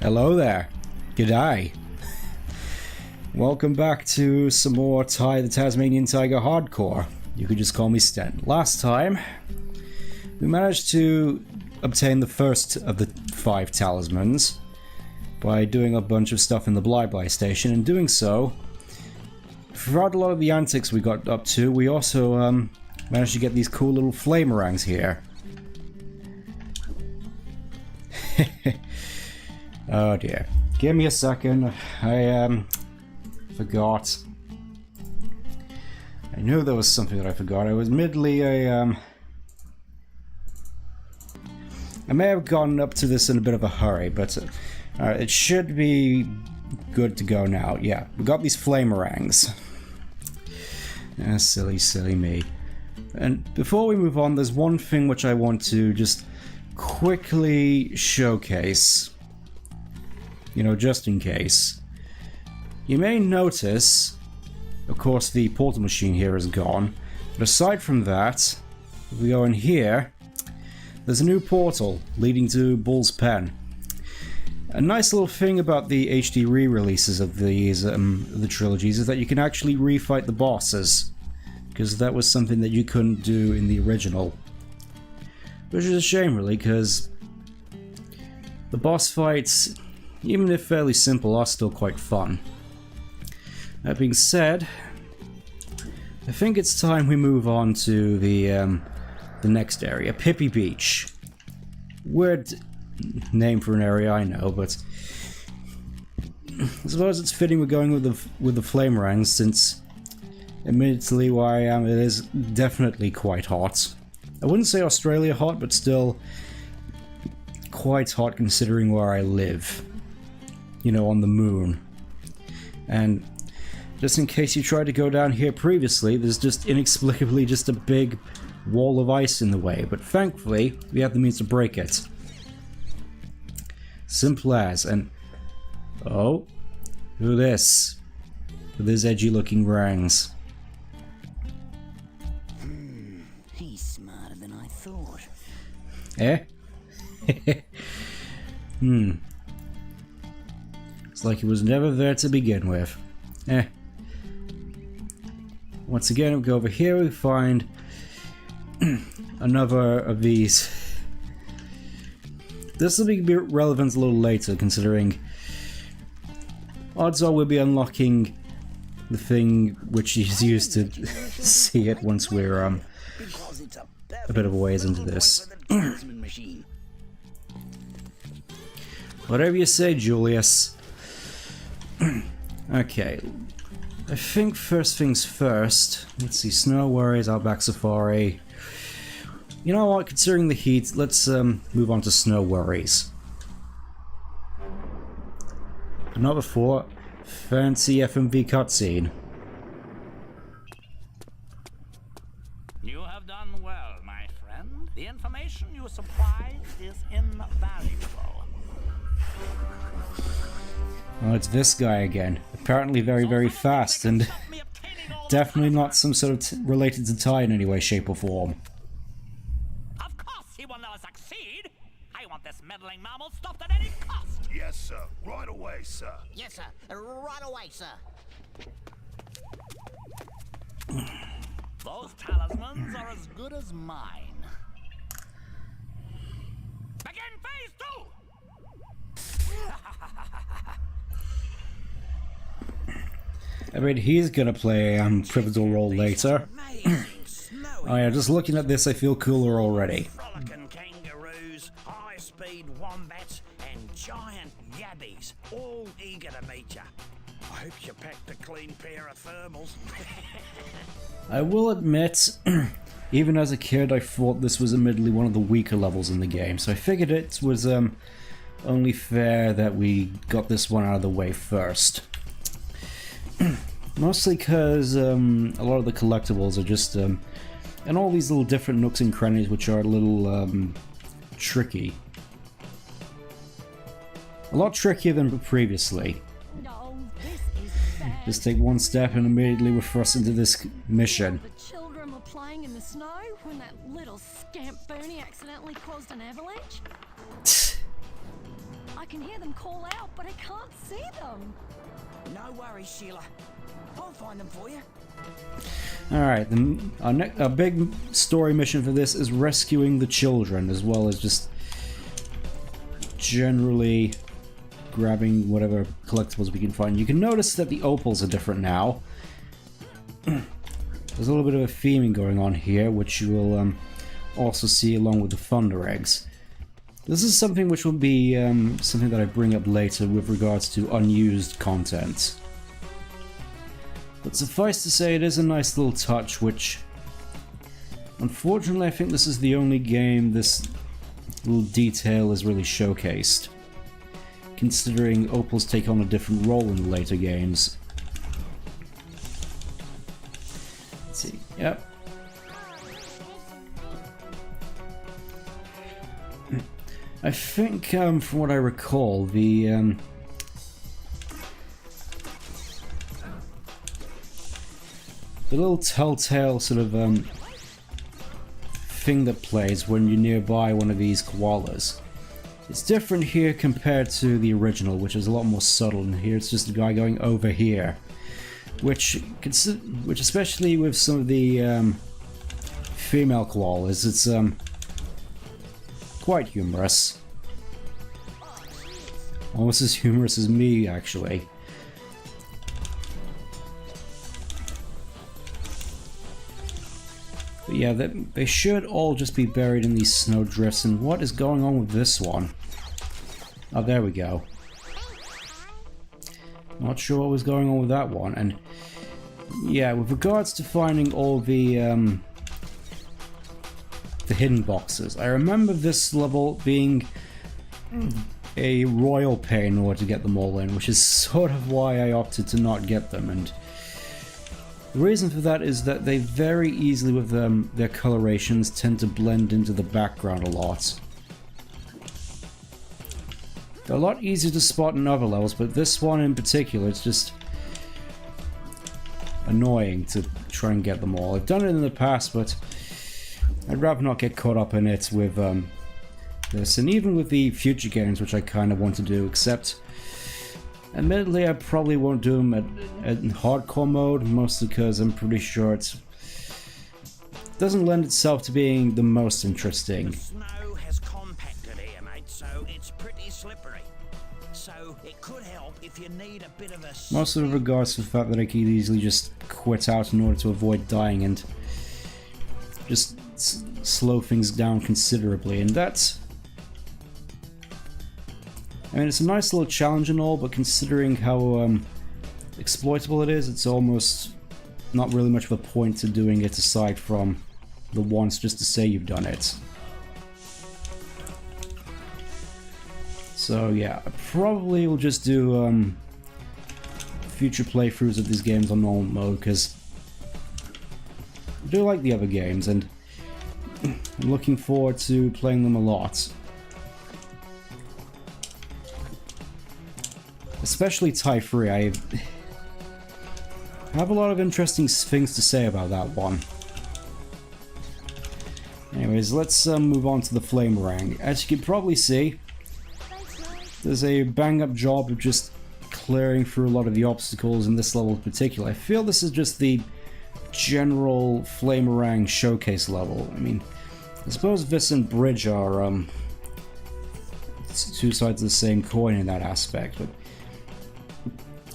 Hello there. G'day. Welcome back to some more the Tasmanian Tiger Hardcore. You could just call me Stent. Last time, we managed to obtain the first of the 5 talismans by doing a bunch of stuff in the Bly station. In doing so, throughout a lot of the antics we got up to, we also managed to get these cool little flamerangs here. Oh dear. Give me a second. I forgot. I knew there was something that I forgot. I was admittedly I may have gone up to this in a bit of a hurry, but it should be good to go now. Yeah, we got these flamerangs. Silly me. And before we move on, there's one thing which I want to just quickly showcase. You know, just in case. You may notice, of course, the portal machine here is gone, but aside from that, if we go in here, there's a new portal leading to Bull's Pen. A nice little thing about the HD re-releases of these the trilogies is that you can actually refight the bosses, because that was something that you couldn't do in the original. Which is a shame, really, because the boss fights, even if fairly simple, are still quite fun. That being said, I think it's time we move on to the next area, Pippi Beach. Weird name for an area, I know, but I suppose it's fitting we're going with the flamerangs, since admittedly where I am, it is definitely quite hot. I wouldn't say Australia hot, but still quite hot considering where I live. You know, on the moon. And just in case you tried to go down here previously, there's just inexplicably just a big wall of ice in the way, but thankfully we have the means to break it. Simple as. And oh, who this? With his edgy looking rangs. He's smarter than I thought. Eh? It's like he was never there to begin with. Once again, we go over here, we find another of these. This will be relevant a little later, considering odds are we'll be unlocking the thing which is used to see it once we're a bit of a ways into this. Whatever you say, Julius. Okay, I think first things first. Let's see, Snow Worries, Outback Safari. You know what, considering the heat, let's move on to Snow Worries. But not before fancy FMV cutscene. You have done well, my friend. The information you supplied is invaluable. Oh, it's this guy again. Apparently very fast, and definitely not some sort of related to Ty in any way, shape or form. Of course he will never succeed. I want this meddling mammal stopped at any cost. Yes, sir. Right away, sir. Yes, sir. Right away, sir. Those talismans are as good as mine. Begin phase 2! I mean, he's gonna play a pivotal role later. Oh yeah, just looking at this, I feel cooler already. Frolicking kangaroos, high-speed wombats, and giant yabbies, all eager to meet you. I hope you packed a clean pair of thermals. I will admit, even as a kid, I thought this was admittedly one of the weaker levels in the game, so I figured it was only fair that we got this one out of the way first. Mostly because a lot of the collectibles are just, and all these little different nooks and crannies which are a little tricky. A lot trickier than previously. No, this is bad. Just take one step and immediately we're thrust into this mission. The children were playing in the snow when that little scamp Bernie accidentally caused an avalanche. I can hear them call out, but I can't see them. No worries, Sheila. I'll find them for you. Alright, our big story mission for this is rescuing the children, as well as just generally grabbing whatever collectibles we can find. You can notice that the opals are different now. There's a little bit of a theming going on here, which you will also see along with the thunder eggs. This is something which will be something that I bring up later with regards to unused content. But suffice to say, it is a nice little touch, which unfortunately I think this is the only game this little detail is really showcased, considering opals take on a different role in the later games. Let's see, yep. I think, from what I recall, the little telltale sort of thing that plays when you're nearby one of these koalas. It's different here compared to the original, which is a lot more subtle, and here it's just a guy going over here. Which especially with some of the female koalas, it's quite humorous. Almost as humorous as me, actually. But yeah, they should all just be buried in these snowdrifts, and what is going on with this one? Oh, there we go. Not sure what was going on with that one, and yeah, with regards to finding all the hidden boxes, I remember this level being a royal pain in order to get them all in, which is sort of why I opted to not get them, and the reason for that is that they very easily, with their colorations, tend to blend into the background a lot. They're a lot easier to spot in other levels, but this one in particular, it's just annoying to try and get them all. I've done it in the past, but I'd rather not get caught up in it with this, and even with the future games, which I kind of want to do, except admittedly I probably won't do them at hardcore mode, mostly because I'm pretty sure it doesn't lend itself to being the most interesting. Snow has compacted here, mate, so it's pretty slippery. So it could help if you need a bit of a... Mostly with regards to the fact that I could easily just quit out in order to avoid dying and just slow things down considerably, and that's... I mean, it's a nice little challenge and all, but considering how exploitable it is, it's almost not really much of a point to doing it aside from the once just to say you've done it. So yeah, I probably will just do future playthroughs of these games on normal mode, because I do like the other games, and I'm looking forward to playing them a lot. Especially Furry. I have a lot of interesting things to say about that one. Anyways, let's move on to the Flamerang. As you can probably see, there's a bang-up job of just clearing through a lot of the obstacles in this level in particular. I feel this is just the general Flamerang showcase level. I mean, I suppose this and Bridge are two sides of the same coin in that aspect, but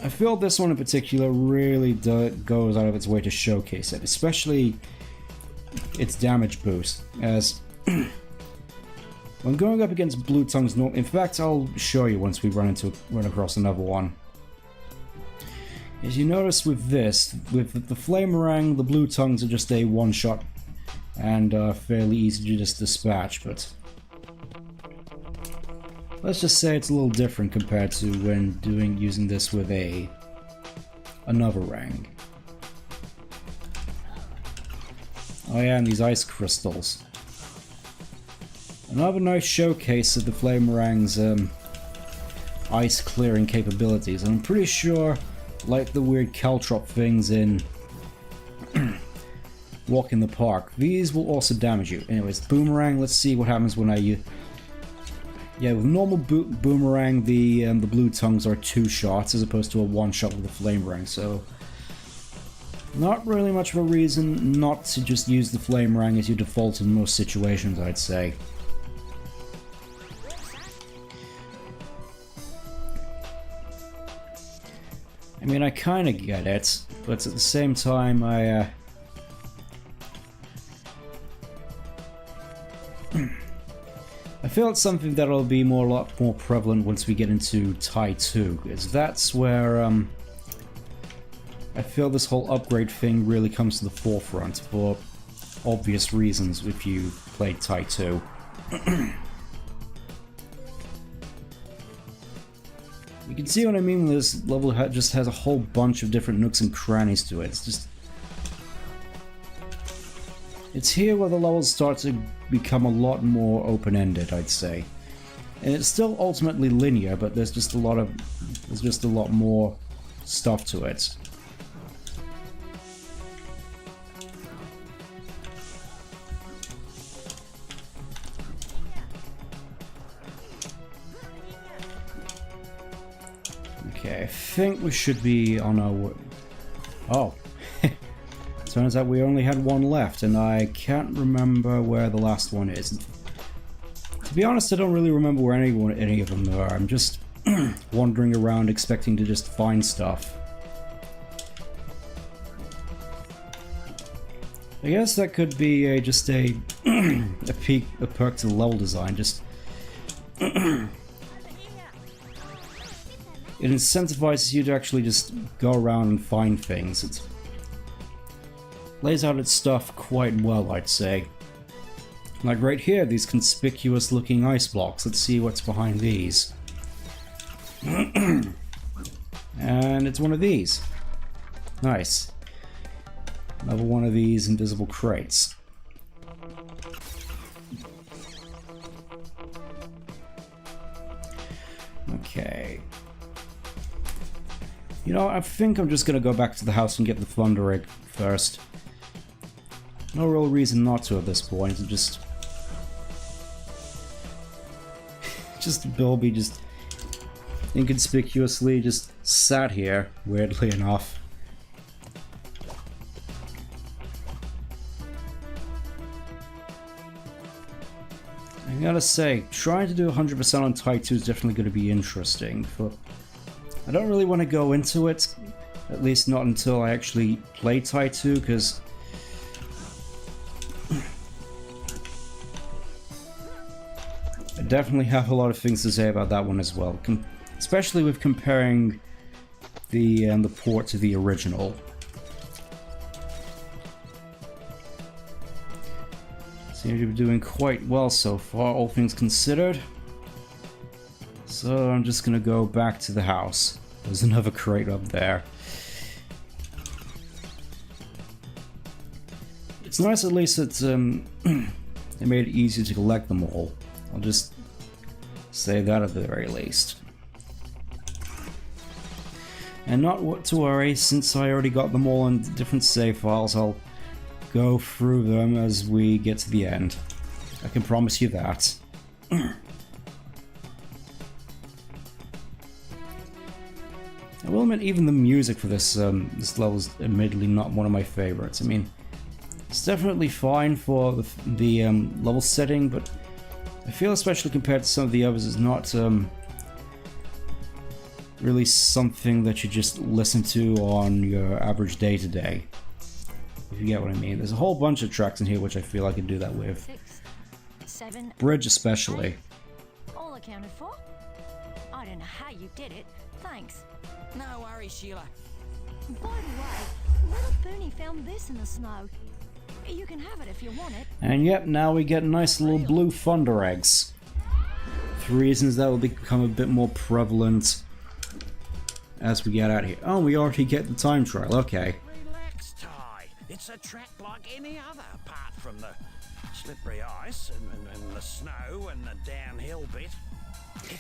I feel this one in particular really goes out of its way to showcase it, especially its damage boost, as when going up against blue tongues, in fact I'll show you once we run across another one. As you notice with this, with the Flamerang, the blue tongues are just a one-shot and fairly easy to just dispatch, but let's just say it's a little different compared to when using this with another rang. Oh yeah, and these ice crystals. Another nice showcase of the Flamerang's ice clearing capabilities, and I'm pretty sure, like the weird caltrop things in Walk in the Park, these will also damage you. Anyways, Boomerang, let's see what happens when I Yeah, with normal boomerang, the blue tongues are 2 shots as opposed to a 1 shot with a flame ring, so not really much of a reason not to just use the flame ring as your default in most situations, I'd say. I mean, I kind of get it, but at the same time, I feel it's something that'll be a lot more prevalent once we get into Tai 2, because that's where I feel this whole upgrade thing really comes to the forefront for obvious reasons if you played Tai 2. You can see what I mean when this level just has a whole bunch of different nooks and crannies to it. It's here where the levels start to become a lot more open-ended, I'd say. And it's still ultimately linear, but there's just a lot more stuff to it. Okay, I think we should be on our way. Oh. Turns out we only had 1 left, and I can't remember where the last one is. To be honest, I don't really remember where any of them are. I'm just wandering around expecting to just find stuff. I guess that could be just a perk to the level design. Just it incentivizes you to actually just go around and find things. It lays out its stuff quite well, I'd say. Like right here, these conspicuous looking ice blocks. Let's see what's behind these. And it's one of these. Nice. Another one of these invisible crates. Okay. You know, I think I'm just gonna go back to the house and get the Thunder Egg first. No real reason not to at this point. Just Bilby just inconspicuously just sat here, weirdly enough. I gotta say, trying to do 100% on Tai 2 is definitely going to be interesting. I don't really want to go into it, at least not until I actually play Tai 2, because I definitely have a lot of things to say about that one as well, especially with comparing the port to the original. Seems to be doing quite well so far, all things considered. So I'm just gonna go back to the house. There's another crate up there. It's nice at least that they made it easy to collect them all. I'll just say that at the very least. And not to worry, since I already got them all in different save files, I'll go through them as we get to the end. I can promise you that. I will admit, even the music for this this level is admittedly not one of my favorites. I mean, it's definitely fine for the level setting, but I feel, especially compared to some of the others, it's not really something that you just listen to on your average day-to-day. If you get what I mean. There's a whole bunch of tracks in here which I feel I could do that with. 6, 7, Bridge especially. 8. All accounted for. I don't know how you did it. Thanks. No worries, Sheila. By the way, little Booney found this in the snow. You can have it if you want it. And yep, now we get nice little blue Thunder Eggs. For reasons that will become a bit more prevalent as we get out of here. Oh, we already get the time trial, okay. Relax, Ty. It's a track like any other, apart from the slippery ice and the snow and the downhill bit.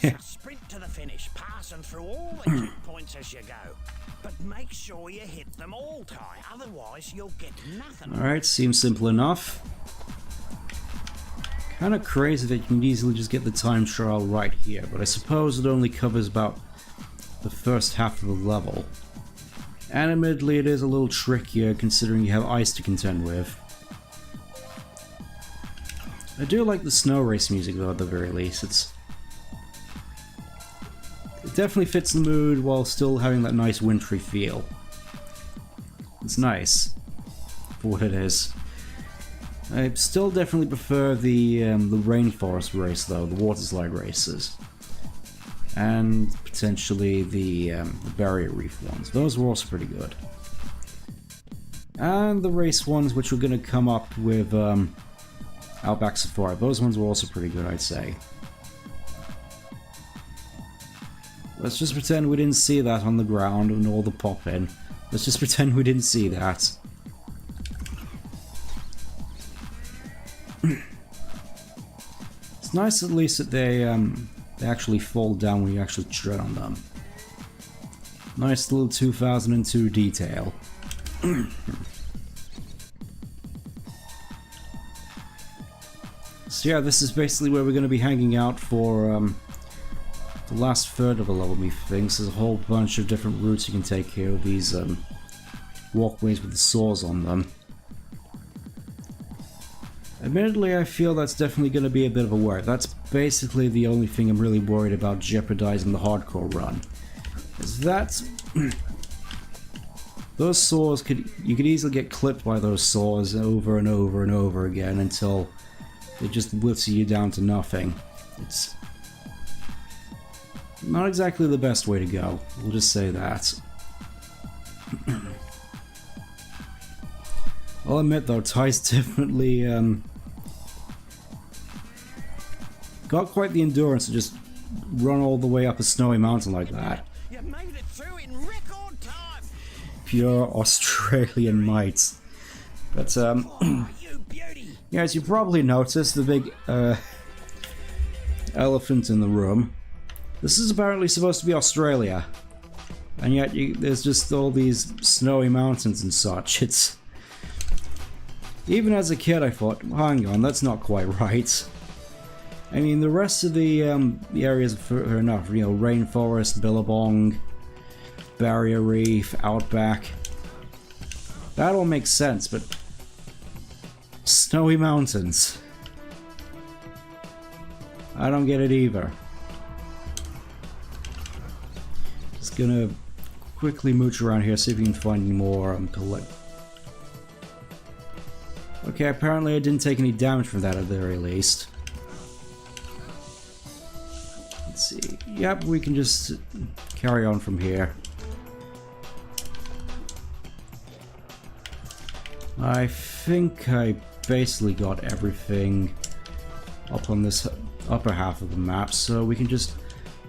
It's a sprint to the finish, passing through all the checkpoints as you go. But make sure you hit them all, Ty, otherwise you'll get nothing. Alright, seems simple enough. Kind of crazy that you can easily just get the time trial right here, but I suppose it only covers about the first half of the level. And admittedly it is a little trickier considering you have ice to contend with. I do like the snow race music though, at the very least. It definitely fits the mood while still having that nice wintry feel. It's nice for what it is. I still definitely prefer the rainforest race though, the water slide races. And potentially the barrier reef ones. Those were also pretty good. And the race ones which were going to come up with Outback Safari. Those ones were also pretty good, I'd say. Let's just pretend we didn't see that on the ground and all the pop-in. Let's just pretend we didn't see that. It's nice at least that they actually fall down when you actually tread on them. Nice little 2002 detail. So yeah, this is basically where we're going to be hanging out for the last third of the level, methinks. There's a whole bunch of different routes you can take here with these walkways with the saws on them. Admittedly, I feel that's definitely going to be a bit of a worry. That's basically the only thing I'm really worried about jeopardizing the hardcore run. Is that those saws you could easily get clipped by those saws over and over and over again until it just whips you down to nothing. It's not exactly the best way to go. We'll just say that. I'll admit though, Ty's definitely got quite the endurance to just run all the way up a snowy mountain like that. You made it through in record time. Pure Australian might. But Oh, you beauty. yeah, as you probably noticed, the big elephant in the room. This is apparently supposed to be Australia, and yet there's just all these snowy mountains and such. It's even as a kid I thought, hang on, that's not quite right. I mean, the rest of the areas are fair enough, you know, rainforest, Billabong, barrier reef, outback. That all makes sense, but snowy mountains, I don't get it either. Just gonna quickly mooch around here, see if we can find any more collect. Okay, apparently I didn't take any damage from that at the very least. Let's see. Yep, we can just carry on from here. I think I basically got everything up on this upper half of the map, so we can just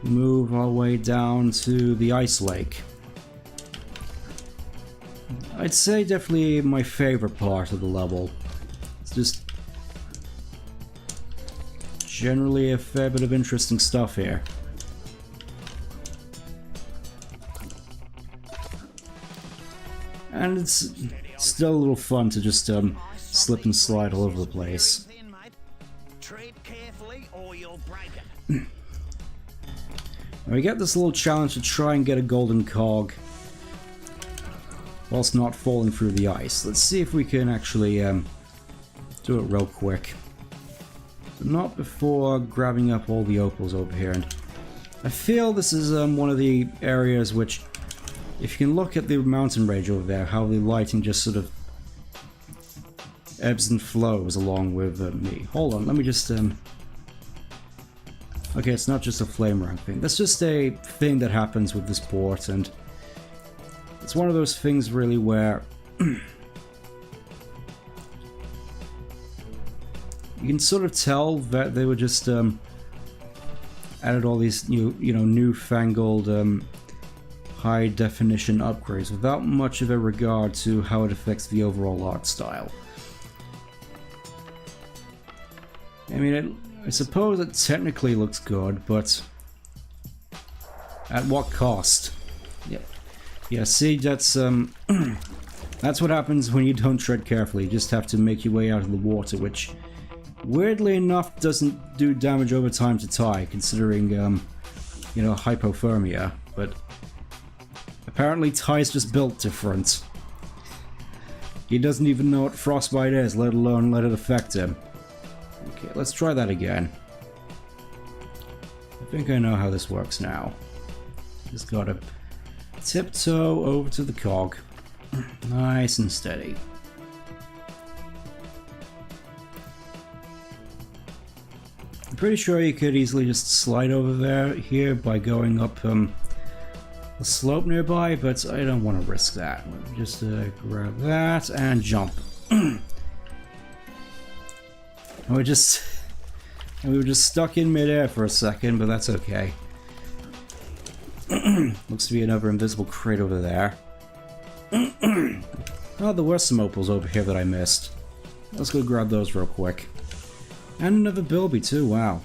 move our way down to the ice lake. I'd say definitely my favorite part of the level. It's just generally a fair bit of interesting stuff here. And it's still a little fun to just slip and slide all over the place. Tread carefully or you'll break it. We get this little challenge to try and get a golden cog whilst not falling through the ice. Let's see if we can actually do it real quick. But not before grabbing up all the opals over here. And I feel this is one of the areas which, if you can look at the mountain range over there, how the lighting just sort of ebbs and flows along with me. Hold on, let me just okay, it's not just a flame rank thing. That's just a thing that happens with this port, and it's one of those things really where you can sort of tell that they were just added all these newfangled high definition upgrades without much of a regard to how it affects the overall art style. I mean, I suppose it technically looks good, but at what cost? Yeah, see, that's that's what happens when you don't tread carefully. You just have to make your way out of the water, which weirdly enough doesn't do damage over time to Ty, considering, you know, hypothermia, but apparently Ty's just built different. He doesn't even know what frostbite is, let alone let it affect him. Okay, let's try that again. I think I know how this works now. Just gotta tiptoe over to the cog. Nice and steady. I'm pretty sure you could easily just slide over there here by going up the slope nearby, but I don't want to risk that. Let me just grab that and jump. we were just stuck in midair for a second, but that's okay. Looks to be another invisible crate over there. Oh, there were some opals over here that I missed. Let's go grab those real quick. And another bilby too, wow.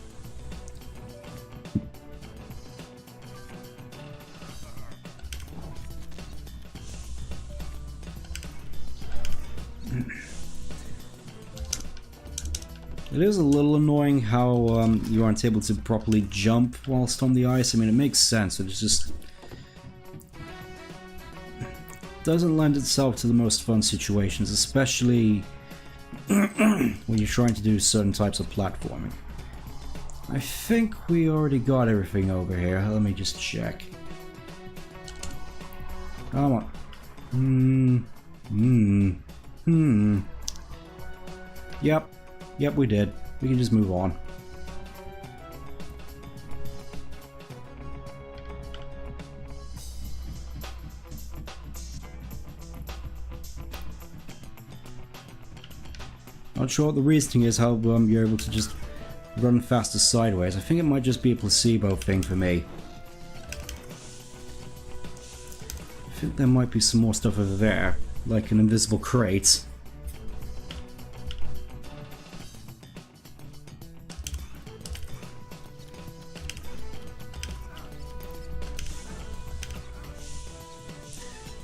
It is a little annoying how you aren't able to properly jump whilst on the ice. I mean, it makes sense, but it just doesn't lend itself to the most fun situations, especially when you're trying to do certain types of platforming. I think we already got everything over here. Let me just check. Come on. Yep, we did. We can just move on. Not sure what the reasoning is, how you're able to just run faster sideways. I think it might just be a placebo thing for me. I think there might be some more stuff over there, like an invisible crate.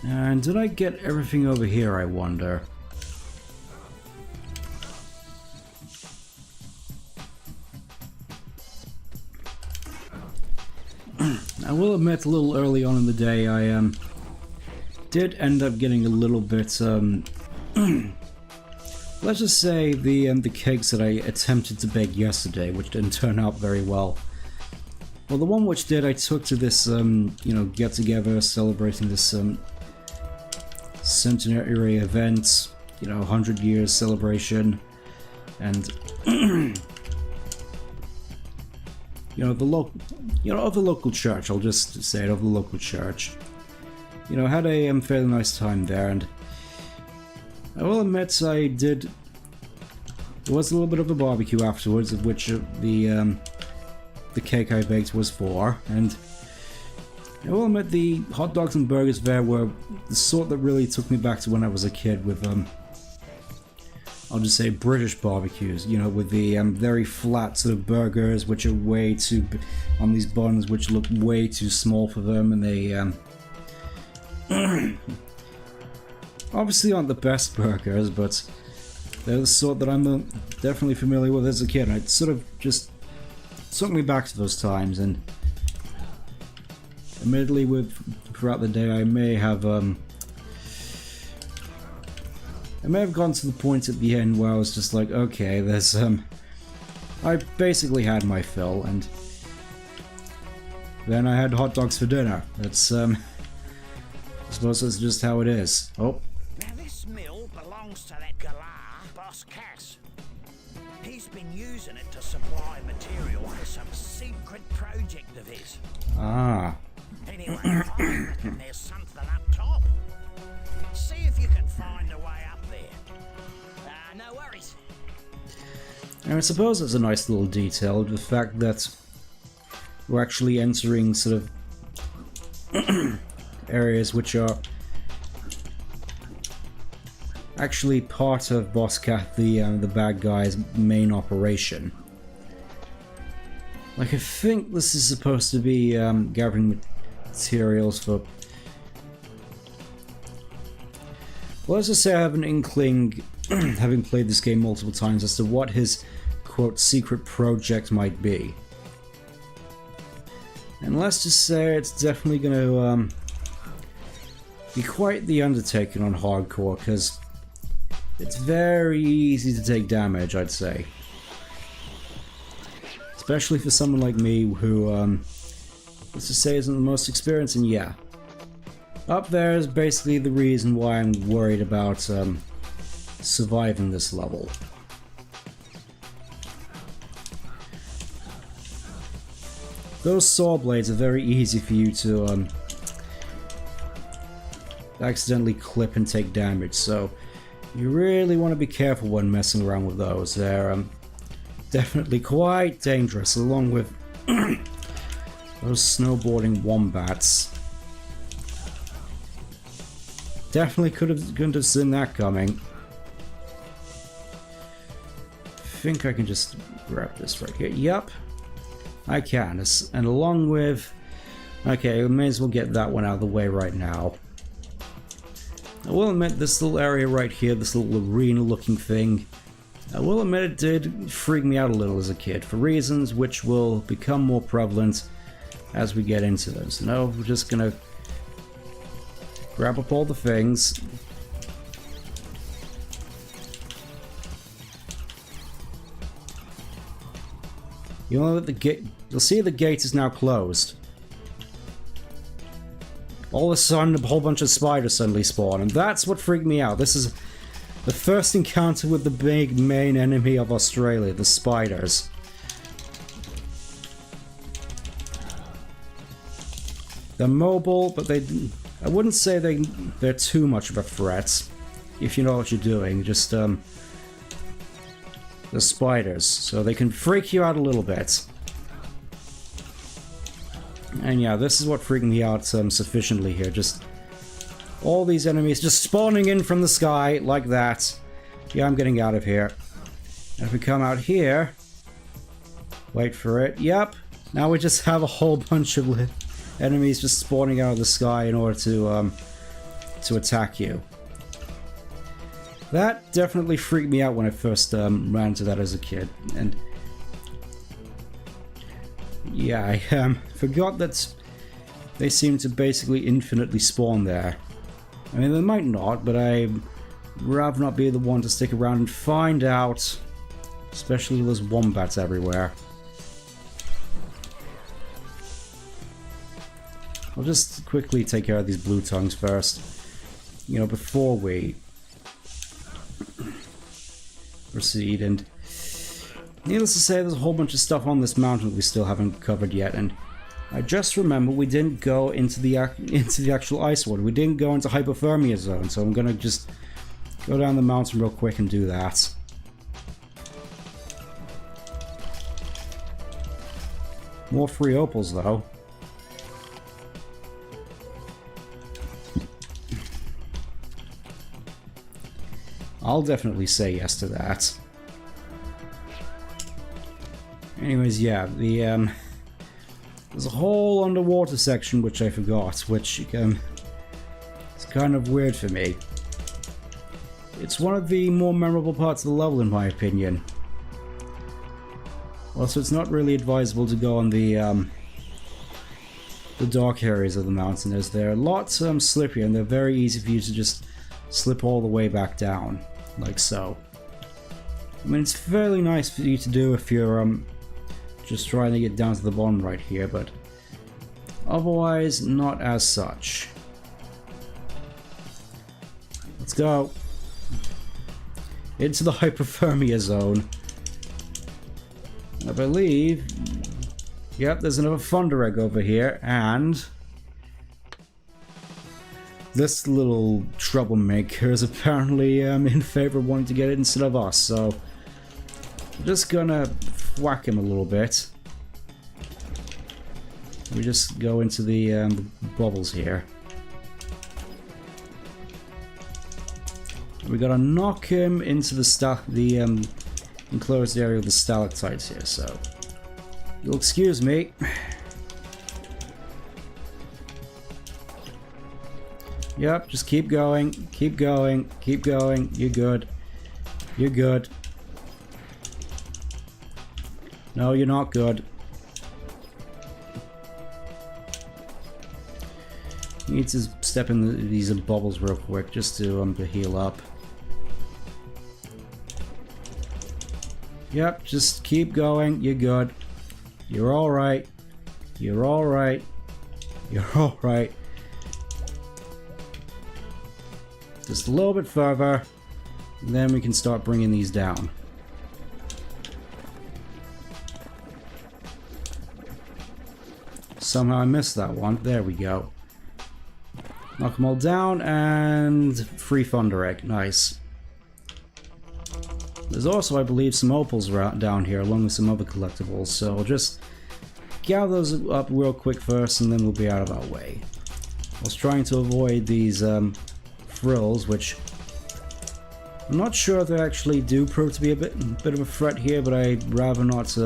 And did I get everything over here, I wonder? I will admit, a little early on in the day, I did end up getting a little bit, let's just say the cakes that I attempted to bake yesterday, which didn't turn out very well. Well, the one which did, I took to this, you know, get-together celebrating this, centenary event, you know, 100 years celebration, and you know, of the local church. I'll just say it, of the local church. You know, had a fairly nice time there, and I will admit I did. There was a little bit of a barbecue afterwards, of which the cake I baked was for, and I will admit the hot dogs and burgers there were the sort that really took me back to when I was a kid with, I'll just say British barbecues, you know, with the very flat sort of burgers, which are way too, on these buns, which look way too small for them, and they, obviously aren't the best burgers, but they're the sort that I'm definitely familiar with as a kid, and it sort of just took me back to those times, and admittedly, throughout the day, I may have gone to the point at the end where I was just like, okay, there's I basically had my fill, and then I had hot dogs for dinner. That's I suppose that's just how it is. Oh. Now this mill belongs to that galah, Boss Cass. He's been using it to supply material for some secret project of his. Ah. Anyway, I reckon there's something up top. See if you can find a way up there. No worries. And I suppose it's a nice little detail, the fact that we're actually entering sort of areas which are actually part of Boss Cat, the bad guy's main operation. Like, I think this is supposed to be gathering materials for... Well, let's just say I have an inkling, having played this game multiple times, as to what his quote-unquote secret project might be. And let's just say it's definitely going to be quite the undertaking on hardcore, because it's very easy to take damage, I'd say. Especially for someone like me who, let's just say, isn't the most experienced, and yeah. Up there is basically the reason why I'm worried about surviving this level. Those saw blades are very easy for you to accidentally clip and take damage, so you really want to be careful when messing around with those. They're definitely quite dangerous, along with those snowboarding wombats. Definitely couldn't have seen that coming. I think I can just grab this right here. Yep, I can. And along with... Okay, we may as well get that one out of the way right now. I will admit, this little area right here, this little arena-looking thing, I will admit it did freak me out a little as a kid, for reasons which will become more prevalent as we get into them. So now we're just gonna grab up all the things. You'll know that the gate. You'll see the gate is now closed. All of a sudden, a whole bunch of spiders suddenly spawn, and that's what freaked me out. This is the first encounter with the big main enemy of Australia, the spiders. They're mobile, but I wouldn't say they're too much of a threat, if you know what you're doing. Just, the spiders, so they can freak you out a little bit. And yeah, this is what freaked me out sufficiently here. Just all these enemies just spawning in from the sky like that. Yeah, I'm getting out of here. And if we come out here, wait for it. Yep, now we just have a whole bunch of enemies just spawning out of the sky in order to attack you. That definitely freaked me out when I first ran into that as a kid, and yeah, I forgot that they seem to basically infinitely spawn there. I mean, they might not, but I'd rather not be the one to stick around and find out, especially with those wombats everywhere. I'll just quickly take care of these blue tongues first, you know, before we proceed. And needless to say, there's a whole bunch of stuff on this mountain we still haven't covered yet, and I just remember we didn't go into the actual ice water. We didn't go into hypothermia zone, so I'm gonna just go down the mountain real quick and do that. More free opals, though. I'll definitely say yes to that. Anyways, yeah, there's a whole underwater section which I forgot, which it's kind of weird for me. It's one of the more memorable parts of the level, in my opinion. Also, it's not really advisable to go on the dark areas of the mountain, as they're a lot slippery and they're very easy for you to just slip all the way back down, like so. I mean, it's fairly nice for you to do if you're just trying to get down to the bottom right here, but otherwise not as such. Let's go into the hypothermia zone. I believe, yep, there's another thunder egg over here, and this little troublemaker is apparently in favor of wanting to get it instead of us, so I'm just gonna whack him a little bit. We just go into the bubbles here. We gotta knock him into the enclosed area of the stalactites here, so you'll excuse me. Yep, just keep going, keep going, keep going. You're good. You're good. No, you're not good. You need to step in these bubbles real quick just to heal up. Yep, just keep going. You're good. You're alright. You're alright. You're alright. Just a little bit further. And then we can start bringing these down. Somehow I missed that one. There we go. Knock them all down and free Thunder Egg. Nice. There's also, I believe, some opals down here along with some other collectibles, so I'll just gather those up real quick first and then we'll be out of our way. I was trying to avoid these frills, which I'm not sure if they actually do prove to be a bit of a threat here, but I'd rather not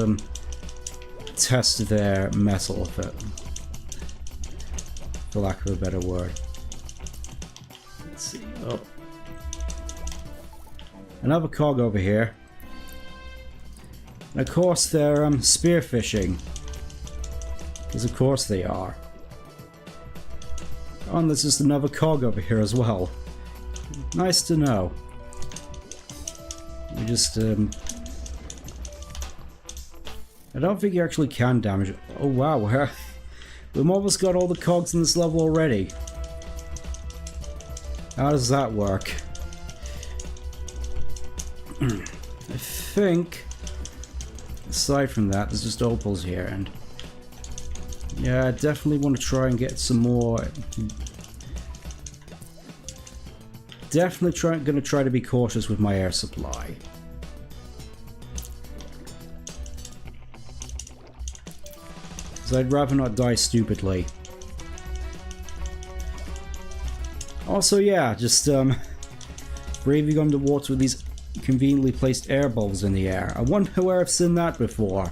test their metal, for lack of a better word. Let's see. Oh. Another cog over here. And of course they're spearfishing. Because of course they are. Oh, and there's just another cog over here as well. Nice to know. We just I don't think you actually can damage it. Oh wow, we've almost got all the cogs in this level already. How does that work? I think, aside from that, there's just opals here, and yeah, I definitely want to try and get some more. Definitely going to try to be cautious with my air supply. Because I'd rather not die stupidly. Also, yeah, just braving underwater with these conveniently placed air bubbles in the air. I wonder where I've seen that before.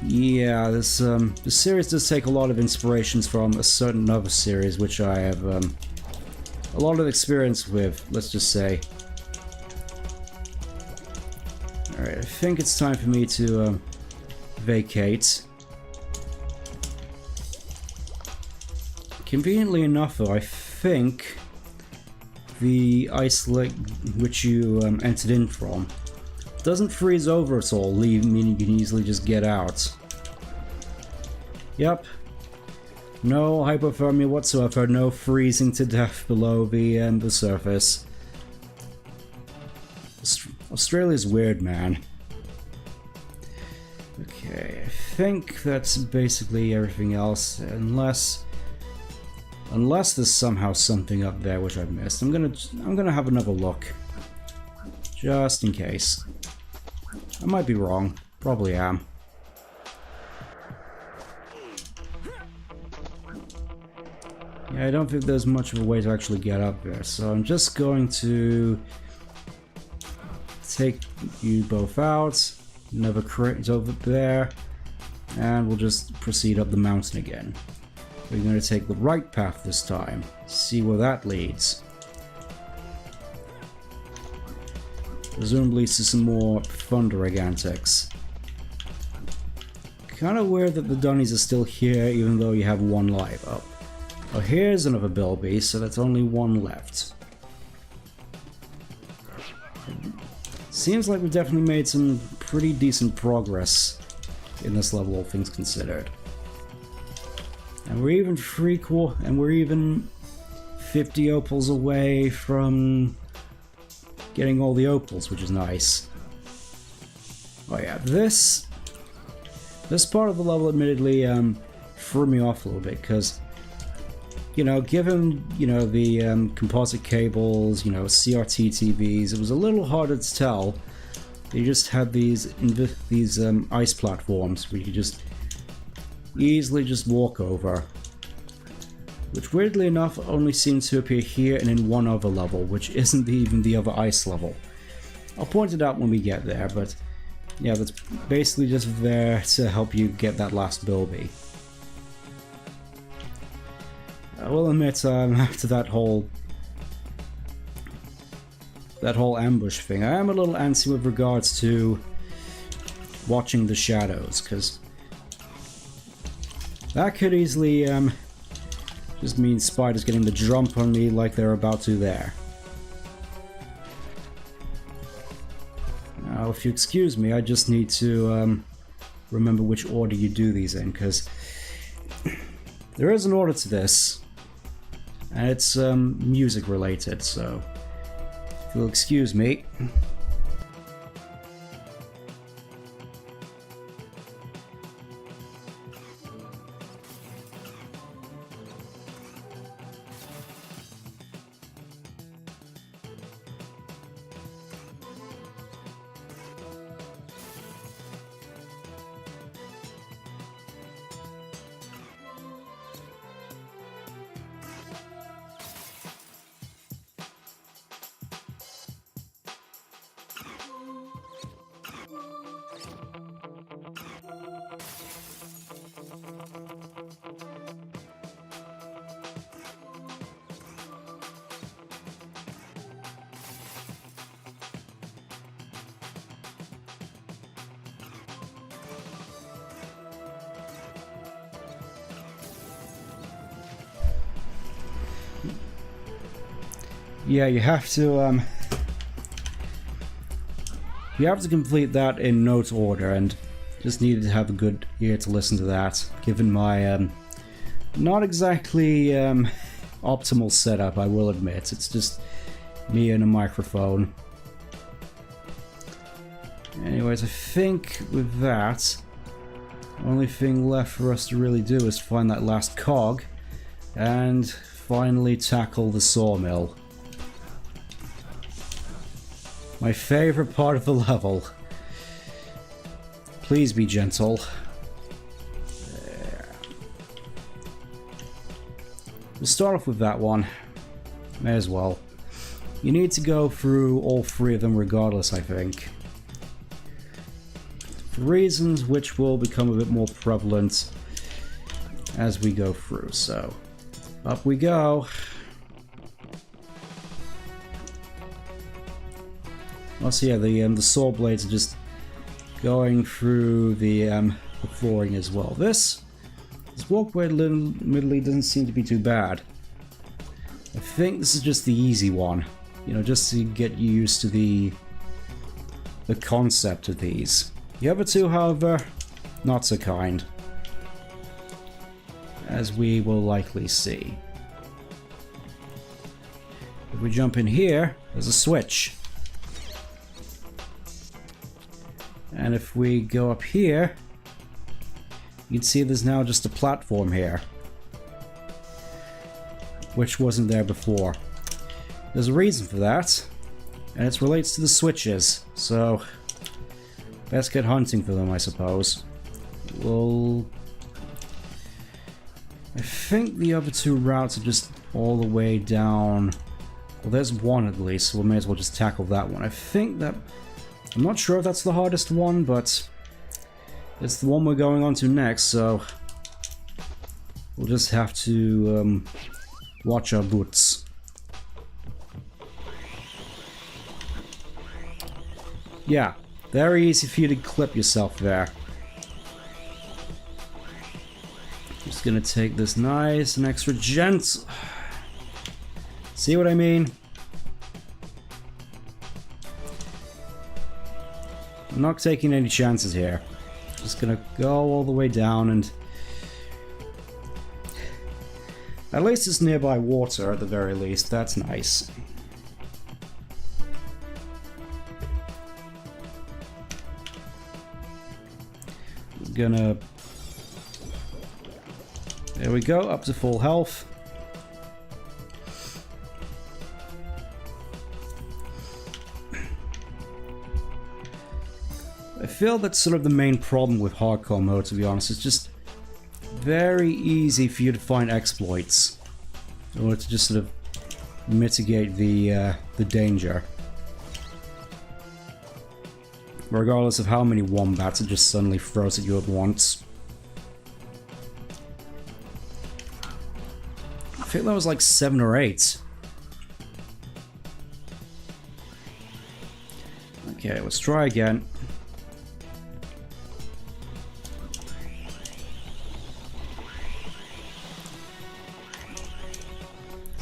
Yeah, this series does take a lot of inspirations from a certain other series, which I have a lot of experience with, let's just say. Alright, I think it's time for me to vacate. Conveniently enough, though, I think the ice lake which you entered in from doesn't freeze over at all, meaning you can easily just get out. Yep. No hypothermia whatsoever, no freezing to death below the surface. Australia's weird, man. Okay, I think that's basically everything else, unless there's somehow something up there which I've missed. I'm gonna have another look, just in case. I might be wrong, probably am. Yeah, I don't think there's much of a way to actually get up there, so I'm just going to take you both out, another crate over there, and we'll just proceed up the mountain again. We're going to take the right path this time, see where that leads. Presumably to some more Thunder Egg antics. Kind of weird that the Dunnies are still here even though you have one life up. Oh, here's another Bilby, so that's only one left. Seems like we've definitely made some pretty decent progress in this level, all things considered. And we're even we're even 50 opals away from getting all the opals, which is nice. Oh yeah, this part of the level admittedly threw me off a little bit, because you know, given, you know, the composite cables, you know, CRT TVs, it was a little harder to tell. You just had these ice platforms where you could just easily just walk over, which weirdly enough only seems to appear here and in one other level, which isn't even the other ice level. I'll point it out when we get there, but yeah, that's basically just there to help you get that last Bilby. I will admit, after that whole ambush thing, I am a little antsy with regards to watching the shadows, because that could easily just mean spiders getting the jump on me like they're about to there. Now, if you excuse me, I just need to remember which order you do these in, because there is an order to this, and it's music related, so if you'll excuse me. Yeah, you have to complete that in note order, and just needed to have a good ear to listen to that, given my not exactly optimal setup, I will admit. It's just me and a microphone. Anyways, I think with that, the only thing left for us to really do is find that last cog and finally tackle the sawmill. My favorite part of the level. Please be gentle. There. We'll start off with that one. May as well. You need to go through all three of them regardless, I think. For reasons which will become a bit more prevalent as we go through, so up we go. Also, yeah, the saw blades are just going through the flooring as well. This walkway admittedly doesn't seem to be too bad. I think this is just the easy one, you know, just to get you used to the concept of these. The other two, however, not so kind, as we will likely see. If we jump in here, there's a switch. And if we go up here, you can see there's now just a platform here, which wasn't there before. There's a reason for that, and it relates to the switches, so best get hunting for them, I suppose. I think the other two routes are just all the way down. Well, there's one at least, so we may as well just tackle that one. I think that... I'm not sure if that's the hardest one, but it's the one we're going on to next, so we'll just have to watch our boots. Yeah, very easy for you to clip yourself there. Just gonna take this nice and extra gentle. See what I mean? I'm not taking any chances here. Just gonna go all the way down, and at least it's nearby water at the very least. That's nice. Just gonna... There we go, up to full health. I feel that's sort of the main problem with hardcore mode, to be honest. It's just very easy for you to find exploits in order to just sort of mitigate the danger, regardless of how many wombats it just suddenly throws at you at once. I think that was like 7 or 8. Okay, let's try again.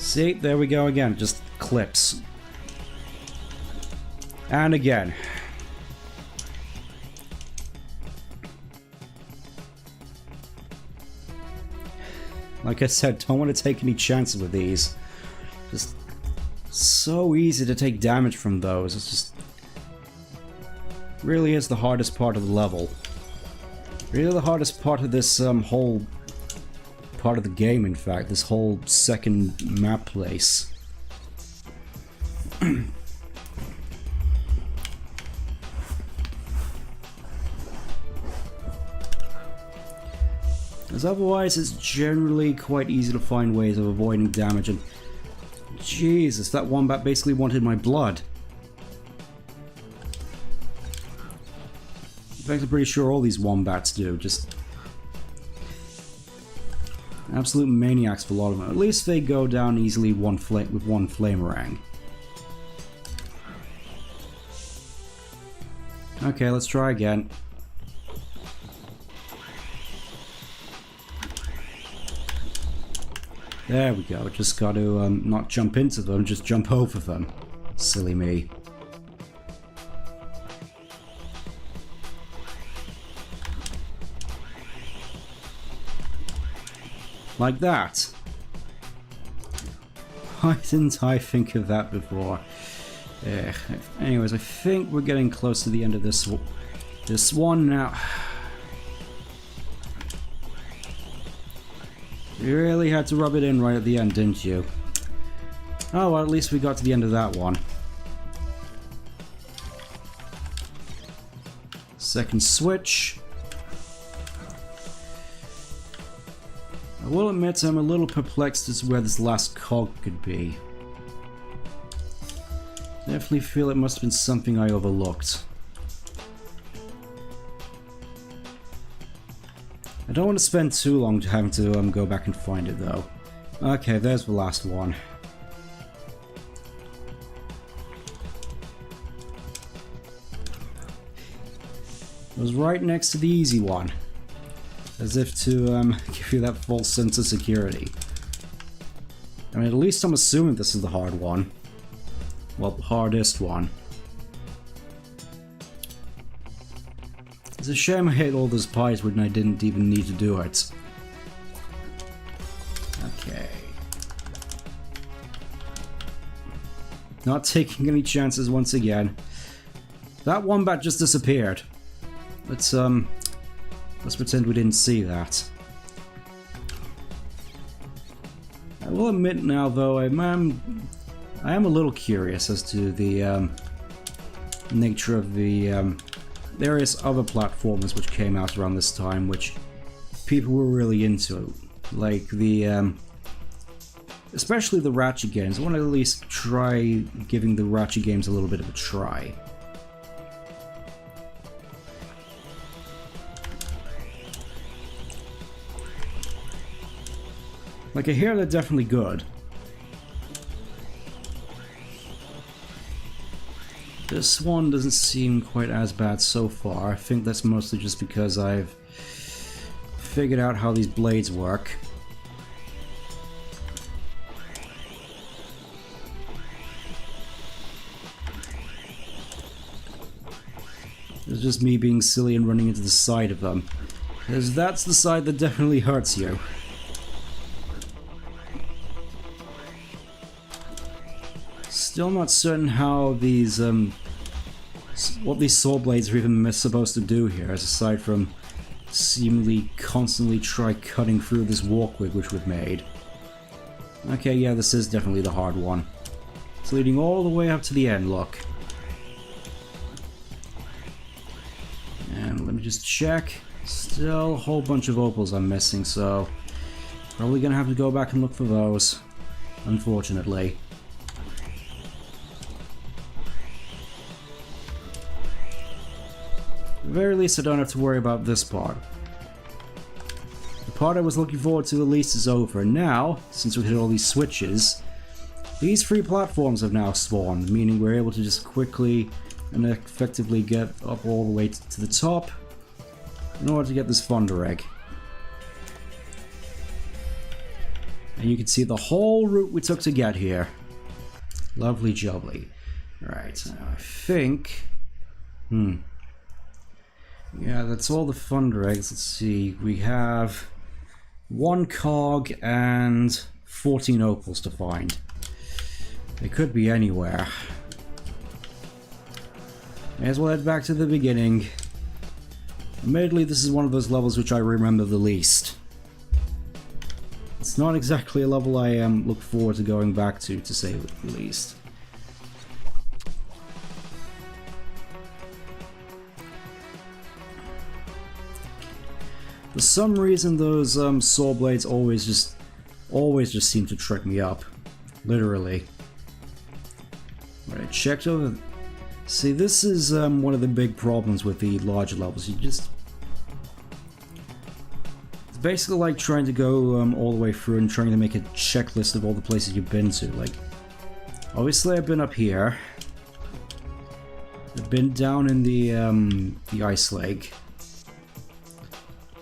See, there we go again, just clips. And again. Like I said, don't want to take any chances with these. Just so easy to take damage from those. It's just really is the hardest part of the level. Really the hardest part of this whole part of the game, in fact, this whole second map place. As otherwise, it's generally quite easy to find ways of avoiding damage, and Jesus, that wombat basically wanted my blood. In fact, I'm pretty sure all these wombats do, just absolute maniacs for a lot of them. At least they go down easily with one flamerang. Okay, let's try again. There we go, just got to not jump into them, just jump over them. Silly me. Like that. Why didn't I think of that before? Anyways, I think we're getting close to the end of this one now. You really had to rub it in right at the end, didn't you? Oh, well, at least we got to the end of that one. Second switch. I will admit I'm a little perplexed as to where this last cog could be. Definitely feel it must have been something I overlooked. I don't want to spend too long having to go back and find it though. Okay, there's the last one. It was right next to the easy one. As if to give you that false sense of security. I mean, at least I'm assuming this is the hard one. Well, the hardest one. It's a shame I ate all those pies when I didn't even need to do it. Okay. Not taking any chances once again. That wombat just disappeared. Let's pretend we didn't see that. I will admit now, though, I am a little curious as to the nature of the various other platformers which came out around this time, which people were really into, like the especially the Ratchet games. I want to at least try giving the Ratchet games a little bit of a try. Like, I hear they're definitely good. This one doesn't seem quite as bad so far. I think that's mostly just because I've figured out how these blades work. It's just me being silly and running into the side of them. Because that's the side that definitely hurts you. Still not certain how these, what these saw blades are even supposed to do here, aside from seemingly constantly try cutting through this walkway which we've made. Okay, yeah, this is definitely the hard one. It's leading all the way up to the end, look. And let me just check. Still a whole bunch of opals I'm missing, so probably gonna have to go back and look for those, unfortunately. At the very least, I don't have to worry about this part. The part I was looking forward to at least is over, and now, since we hit all these switches, these 3 platforms have now spawned, meaning we're able to just quickly and effectively get up all the way to the top in order to get this Thunder Egg. And you can see the whole route we took to get here. Lovely jubbly. Alright, I think... Yeah, that's all the Thunder Eggs. Let's see, we have 1 cog and 14 opals to find. They could be anywhere. May as well head back to the beginning. Admittedly, this is one of those levels which I remember the least. It's not exactly a level I look forward to going back to say the least. For some reason, those saw blades always just seem to trick me up, literally. Right, I checked over. See, this is one of the big problems with the larger levels. It's basically like trying to go all the way through and trying to make a checklist of all the places you've been to. Like, obviously I've been up here. I've been down in the ice lake.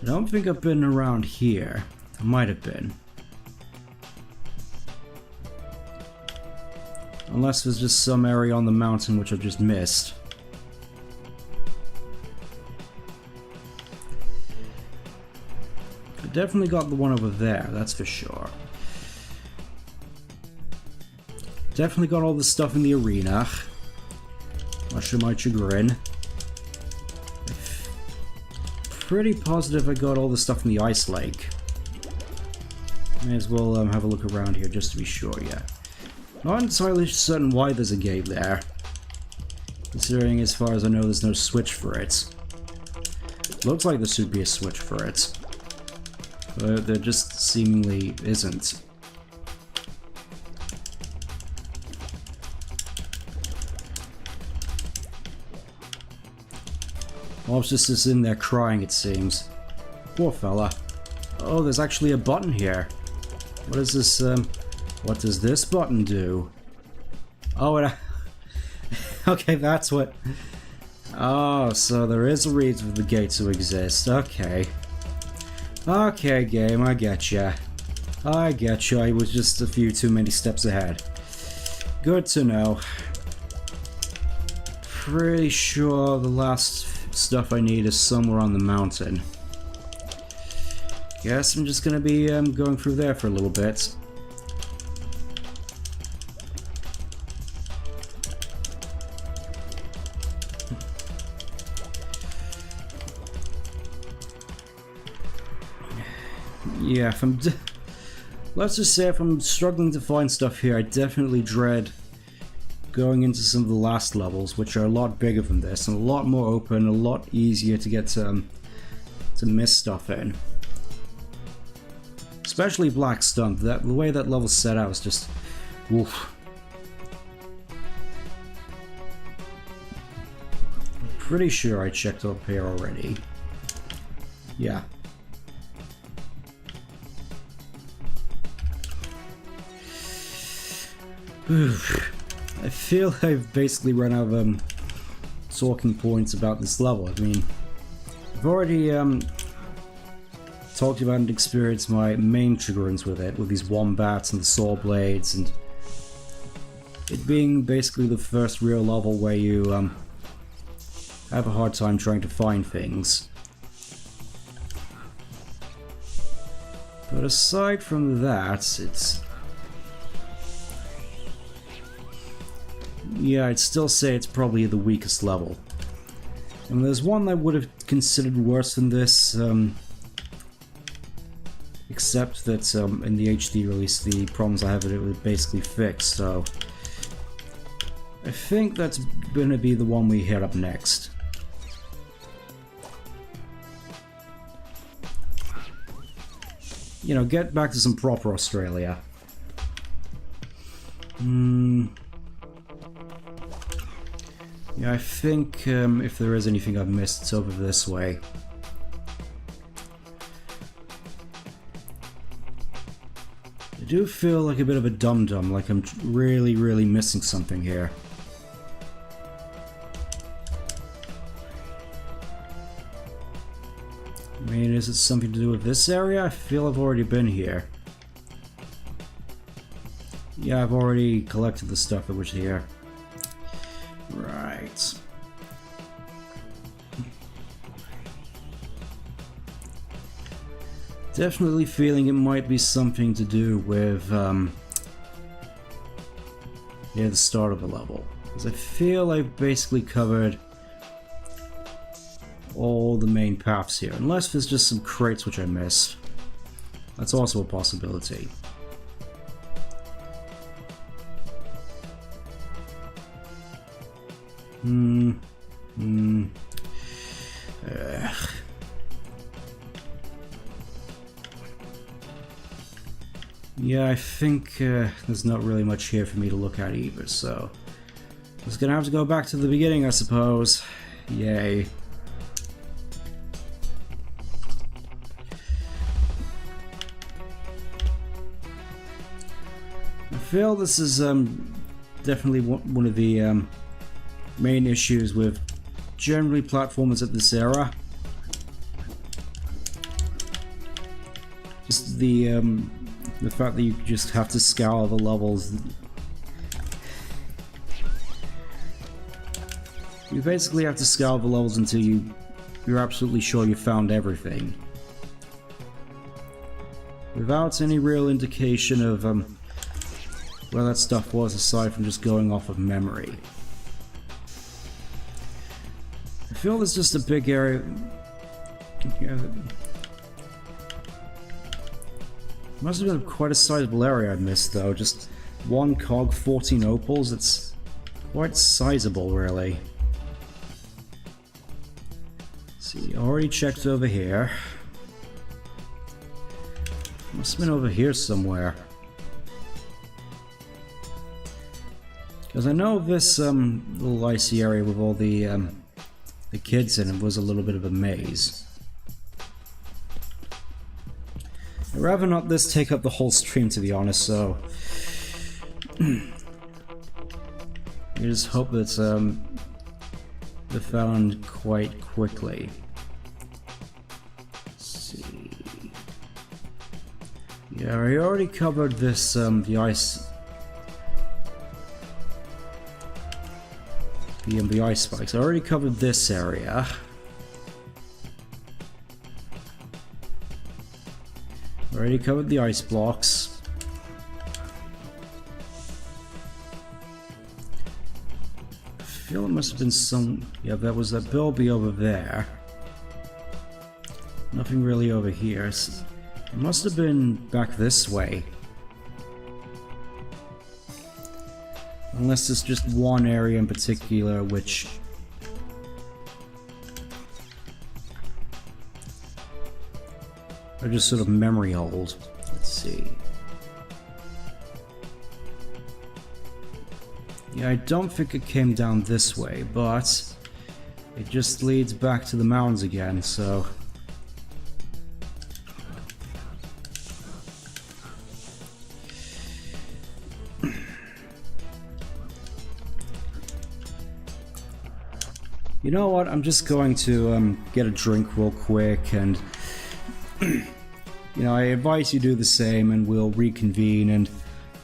I don't think I've been around here. I might have been. Unless there's just some area on the mountain which I've just missed. I definitely got the one over there, that's for sure. Definitely got all the stuff in the arena. Much to my chagrin. Pretty positive I got all the stuff in the ice lake. May as well have a look around here just to be sure, yeah. Not entirely certain why there's a gate there. Considering, as far as I know, there's no switch for it. Looks like there should be a switch for it. But there just seemingly isn't. Mob's just in there crying, it seems. Poor fella. Oh, there's actually a button here. What is this, what does this button do? Oh, it... Okay, that's what... Oh, so there is a reason for the gate to exist. Okay. Okay, game, I getcha. I getcha. I was just a few too many steps ahead. Good to know. Pretty sure the last stuff I need is somewhere on the mountain. Guess I'm just gonna be going through there for a little bit. Yeah, if I'm... Let's just say if I'm struggling to find stuff here, I definitely dread going into some of the last levels, which are a lot bigger than this, and a lot more open, a lot easier to get to miss stuff in. Especially Black Stump. The way that level's set out is just... Oof. I'm pretty sure I checked up here already. Yeah. I feel I've basically run out of talking points about this level. I mean, I've already talked about and experienced my main chagrins with it, with these wombats and the saw blades, and it being basically the first real level where you have a hard time trying to find things. But aside from that, it's... Yeah, I'd still say it's probably the weakest level. And there's one I would have considered worse than this, except that in the HD release the problems I have with it were basically fixed, so... I think that's gonna be the one we hit up next. You know, get back to some proper Australia. Yeah, I think if there is anything I've missed, it's over this way. I do feel like a bit of a dum-dum, like I'm really, really missing something here. I mean, is it something to do with this area? I feel I've already been here. Yeah, I've already collected the stuff that was here. Right. Definitely feeling it might be something to do with, near the start of the level. Because I feel I've basically covered all the main paths here. Unless there's just some crates which I missed. That's also a possibility. Yeah, I think there's not really much here for me to look at either, so... Just gonna have to go back to the beginning, I suppose. Yay. I feel this is definitely one of the main issues with generally platformers at this era. Just the fact that you just have to scour the levels. You basically have to scour the levels until you're absolutely sure you found everything. Without any real indication of where that stuff was aside from just going off of memory. I feel there's just a big area. Yeah, must have been quite a sizable area I missed though. Just 1 cog, 14 opals. It's quite sizable, really. Let's see, I already checked over here. Must have been over here somewhere. Because I know this little icy area with all the kids in it was a little bit of a maze. I'd rather not this take up the whole stream, to be honest, so... I just hope that they're found quite quickly. Let's see... Yeah, I already covered this, the ice... The ice spikes. I already covered this area. Already covered the ice blocks. I feel it must have been some... Yeah, that was that Bilby over there. Nothing really over here. It must have been back this way. Unless it's just one area in particular which... are just sort of memory hold. Let's see. Yeah, I don't think it came down this way, but it just leads back to the mountains again, so... You know what, I'm just going to get a drink real quick and, you know, I advise you do the same and we'll reconvene and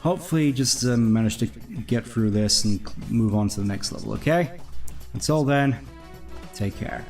hopefully just manage to get through this and move on to the next level, okay? Until then, take care.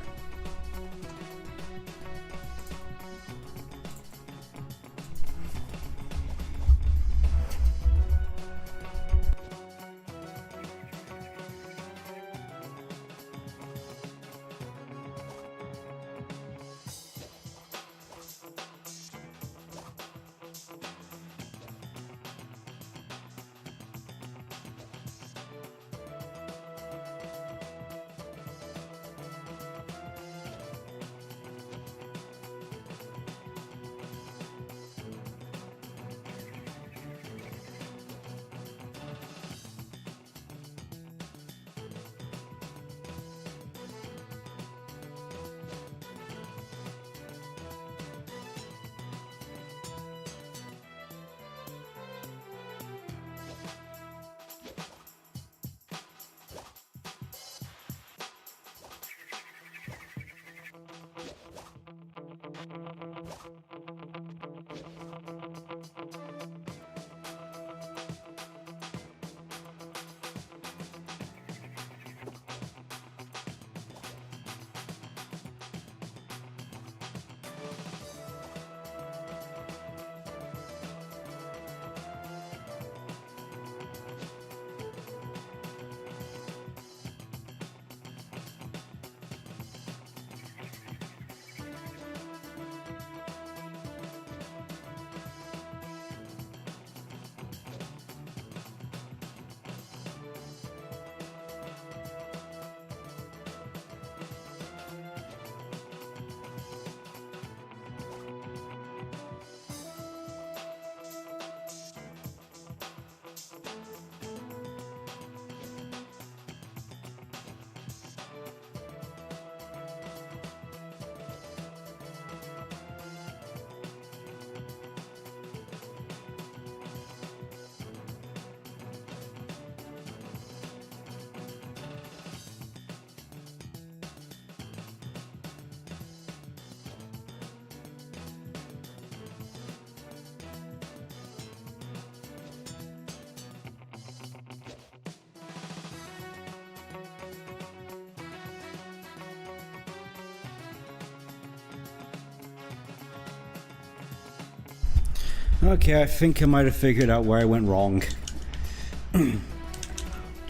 Okay, I think I might have figured out where I went wrong.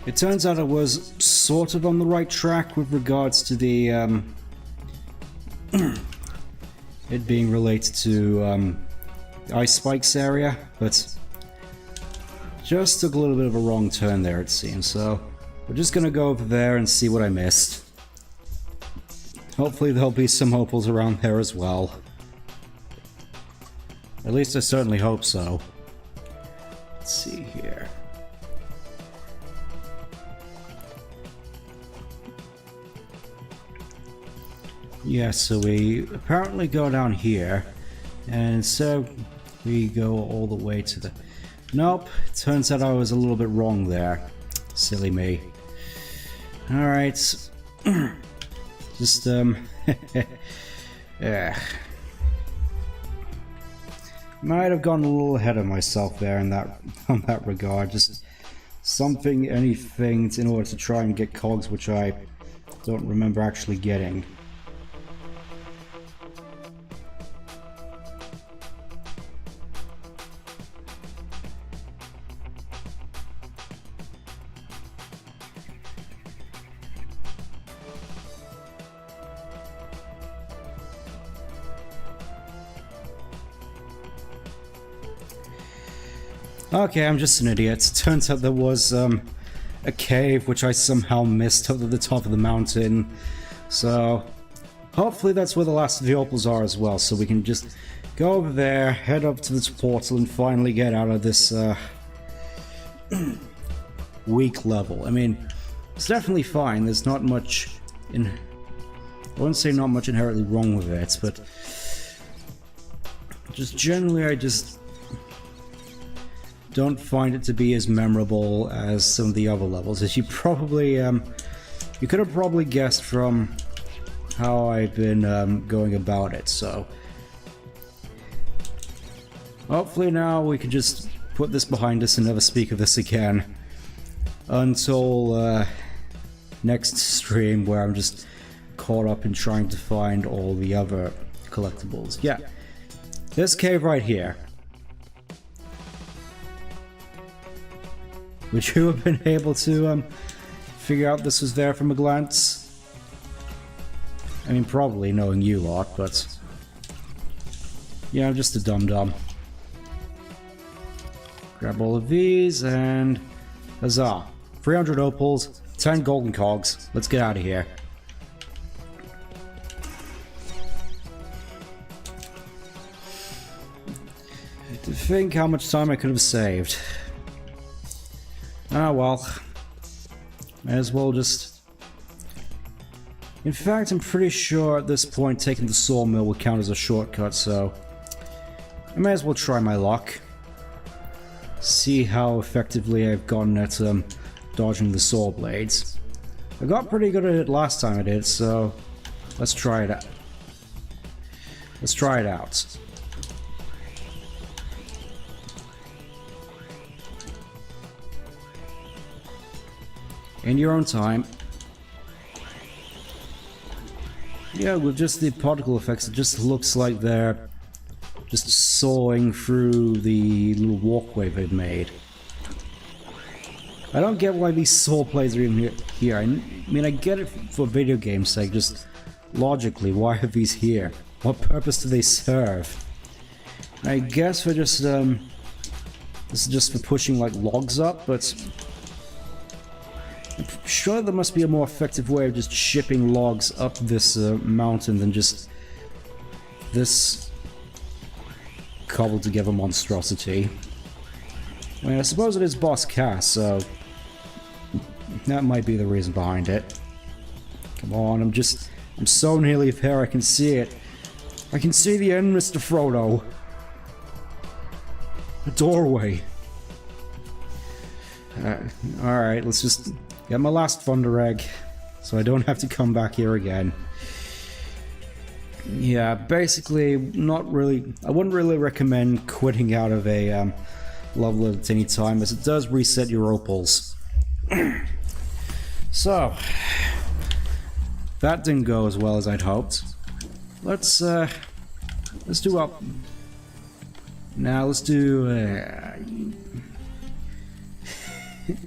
It turns out I was sort of on the right track with regards to the, it being related to, Ice Spikes area, but just took a little bit of a wrong turn there, it seems, so we're just gonna go over there and see what I missed. Hopefully there'll be some opals around there as well. At least I certainly hope so. Let's see here. Yeah, so we apparently go down here, and so we go all the way to the... Nope, it turns out I was a little bit wrong there. Silly me. Alright. Just, yeah. Might have gone a little ahead of myself there in that regard. Just something, anything in order to try and get cogs, which I don't remember actually getting. Okay, I'm just an idiot. Turns out there was a cave which I somehow missed up at the top of the mountain. So hopefully that's where the last of the opals are as well, so we can just go over there, head up to this portal, and finally get out of this weak level. I mean, it's definitely fine. There's not much I wouldn't say not much inherently wrong with it, but just generally I just don't find it to be as memorable as some of the other levels, as you probably, you could have probably guessed from how I've been going about it, so hopefully now we can just put this behind us and never speak of this again until next stream, where I'm just caught up in trying to find all the other collectibles. Yeah, this cave right here. Would you have been able to figure out this was there from a glance? I mean, probably, knowing you lot, but yeah, I'm just a dum-dum. Grab all of these, and huzzah. 300 opals, 10 golden cogs. Let's get out of here. To think how much time I could have saved. Ah, well. May as well just... In fact, I'm pretty sure at this point taking the sawmill would count as a shortcut, so I may as well try my luck. See how effectively I've gotten at dodging the saw blades. I got pretty good at it last time I did, so let's try it out. Let's try it out. In your own time. Yeah, with just the particle effects, it just looks like they're just sawing through the little walkway they've made. I don't get why these saw blades are even here. I mean, I get it for video game's sake, just logically, why are these here? What purpose do they serve? I guess for just, this is just for pushing, like, logs up, but I'm sure there must be a more effective way of just shipping logs up this mountain than just this cobbled together monstrosity. I mean, I suppose it is boss Cass, so that might be the reason behind it. Come on, I'm so nearly there, I can see it. I can see the end, Mr. Frodo. A doorway. Alright, let's just get my last Thunder Egg, so I don't have to come back here again. Yeah, basically, not really... I wouldn't really recommend quitting out of a level at any time, as it does reset your opals. So, that didn't go as well as I'd hoped. Let's do up... Now let's do... This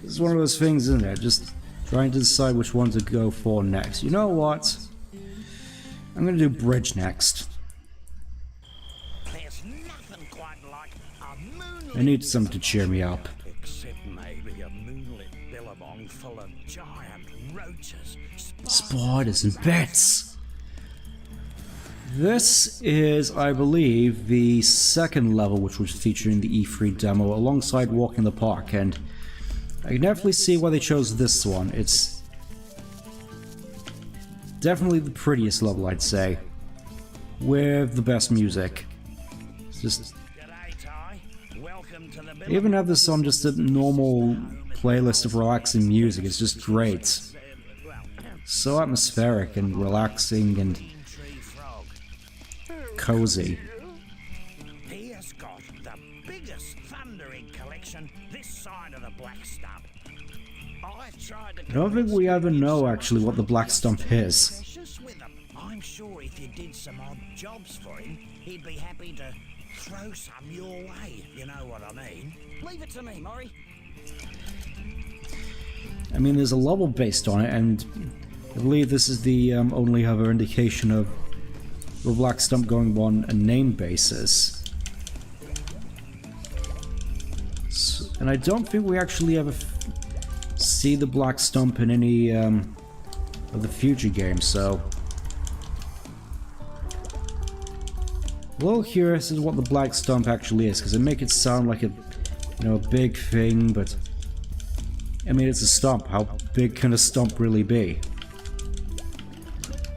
is one of those things, isn't it? Just trying to decide which one to go for next. You know what? I'm gonna do bridge next. There's nothing quite like a moonlit... I need something to cheer me up. Except maybe a moonlit billabong full of giant roaches. Spiders and bats! This is, I believe, the second level which was featured in the E3 demo alongside Walk in the Park, and I can definitely see why they chose this one. It's definitely the prettiest level, I'd say, with the best music. It's just... G'day, Ty. Welcome to the They even have this on just a normal playlist of relaxing music. It's just great. So atmospheric and relaxing and tree frog. cozy. He has got the biggest thundering collection this side of the Black Stump. I've tried to... I don't think we ever know actually what the Black Stump is. precious with him. I'm sure if you did some odd jobs for him, he'd be happy to throw some your way, if you know what I mean. Leave it to me, Maury. I mean, there's a level based on it, and I believe this is the only other indication of the Black Stump going on a name basis. So, and I don't think we actually ever see the Black Stump in any of the future games, so... A little curious as to what the Black Stump actually is, because they make it sound like a, you know, a big thing, but... I mean, it's a stump. How big can a stump really be?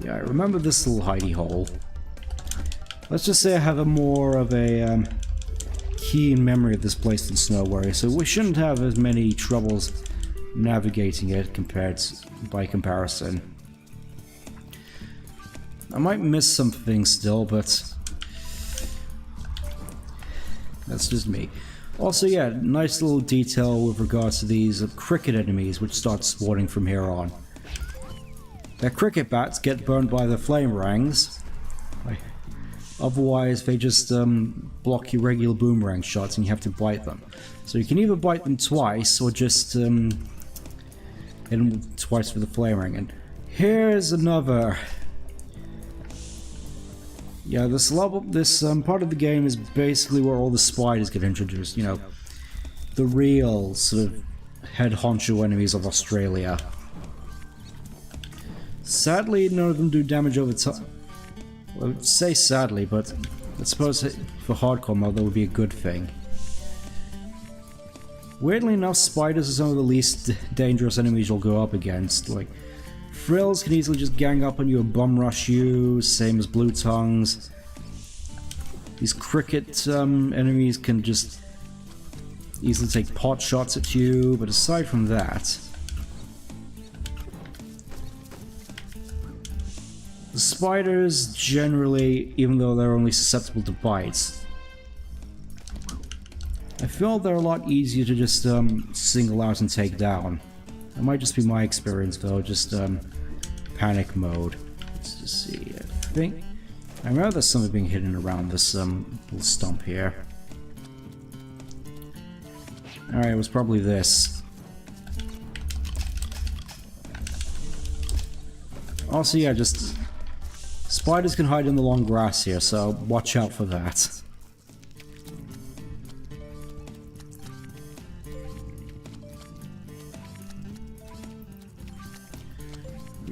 Yeah, I remember this little hidey hole. Let's just say I have a more of a keen memory of this place than Snow Warrior, so we shouldn't have as many troubles navigating it by comparison. I might miss some things still, but that's just me. Also, yeah, nice little detail with regards to these cricket enemies which start spawning from here on. Their cricket bats get burned by the flame rangs. Otherwise, they just block your regular boomerang shots and you have to bite them. So you can either bite them twice or just hit them twice with the flame ring. And here's another... Yeah, this level, this part of the game is basically where all the spiders get introduced, you know, the real sort of head honcho enemies of Australia. Sadly, none of them do damage over time. Well, I would say sadly, but I suppose for hardcore mode that would be a good thing. Weirdly enough, spiders are some of the least dangerous enemies you'll go up against. Like, frills can easily just gang up on you and bum rush you, same as blue tongues. These cricket enemies can just easily take pot shots at you, but aside from that, the spiders generally, even though they're only susceptible to bites, I feel they're a lot easier to just single out and take down. It might just be my experience though, just panic mode. Let's just see, I remember there's something being hidden around this little stump here. Alright, it was probably this. Also, yeah, just... spiders can hide in the long grass here, so watch out for that.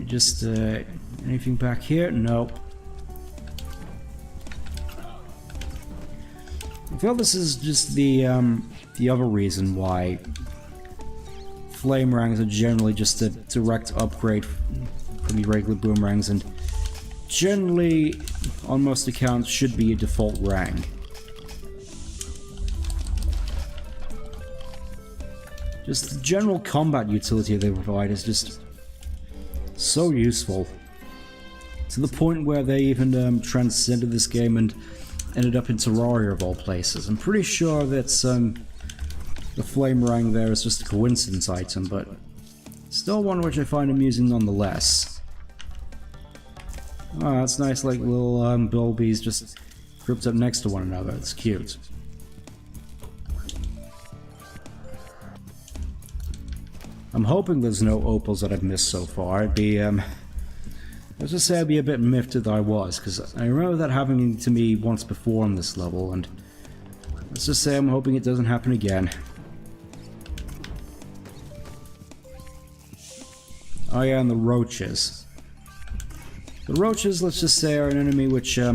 Just, anything back here? Nope. I feel this is just the other reason why flame rangs are generally just a direct upgrade from the regular boomerangs, and generally, on most accounts, should be a default rang. Just the general combat utility they provide is just so useful, to the point where they even transcended this game and ended up in Terraria of all places. I'm pretty sure that the flame rang there is just a coincidence item, but still one which I find amusing nonetheless. Oh, that's nice, like little bilbies just grouped up next to one another. It's cute. I'm hoping there's no opals that I've missed so far. I'd be, let's just say I'd be a bit miffed that I was, because I remember that happening to me once before on this level, and let's just say I'm hoping it doesn't happen again. Oh yeah, and the roaches. The roaches, let's just say, are an enemy which, are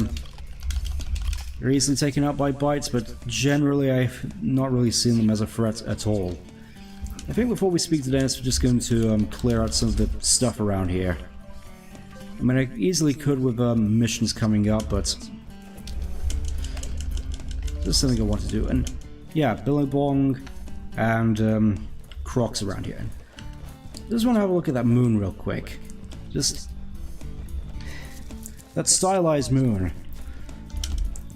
easily taken out by bites, but generally I've not really seen them as a threat at all. I think before we speak to Dennis, we're just going to clear out some of the stuff around here. I mean, I easily could with missions coming up, but there's something I want to do. And yeah, Billabong and Crocs around here. Just want to have a look at that moon real quick. Just that stylized moon.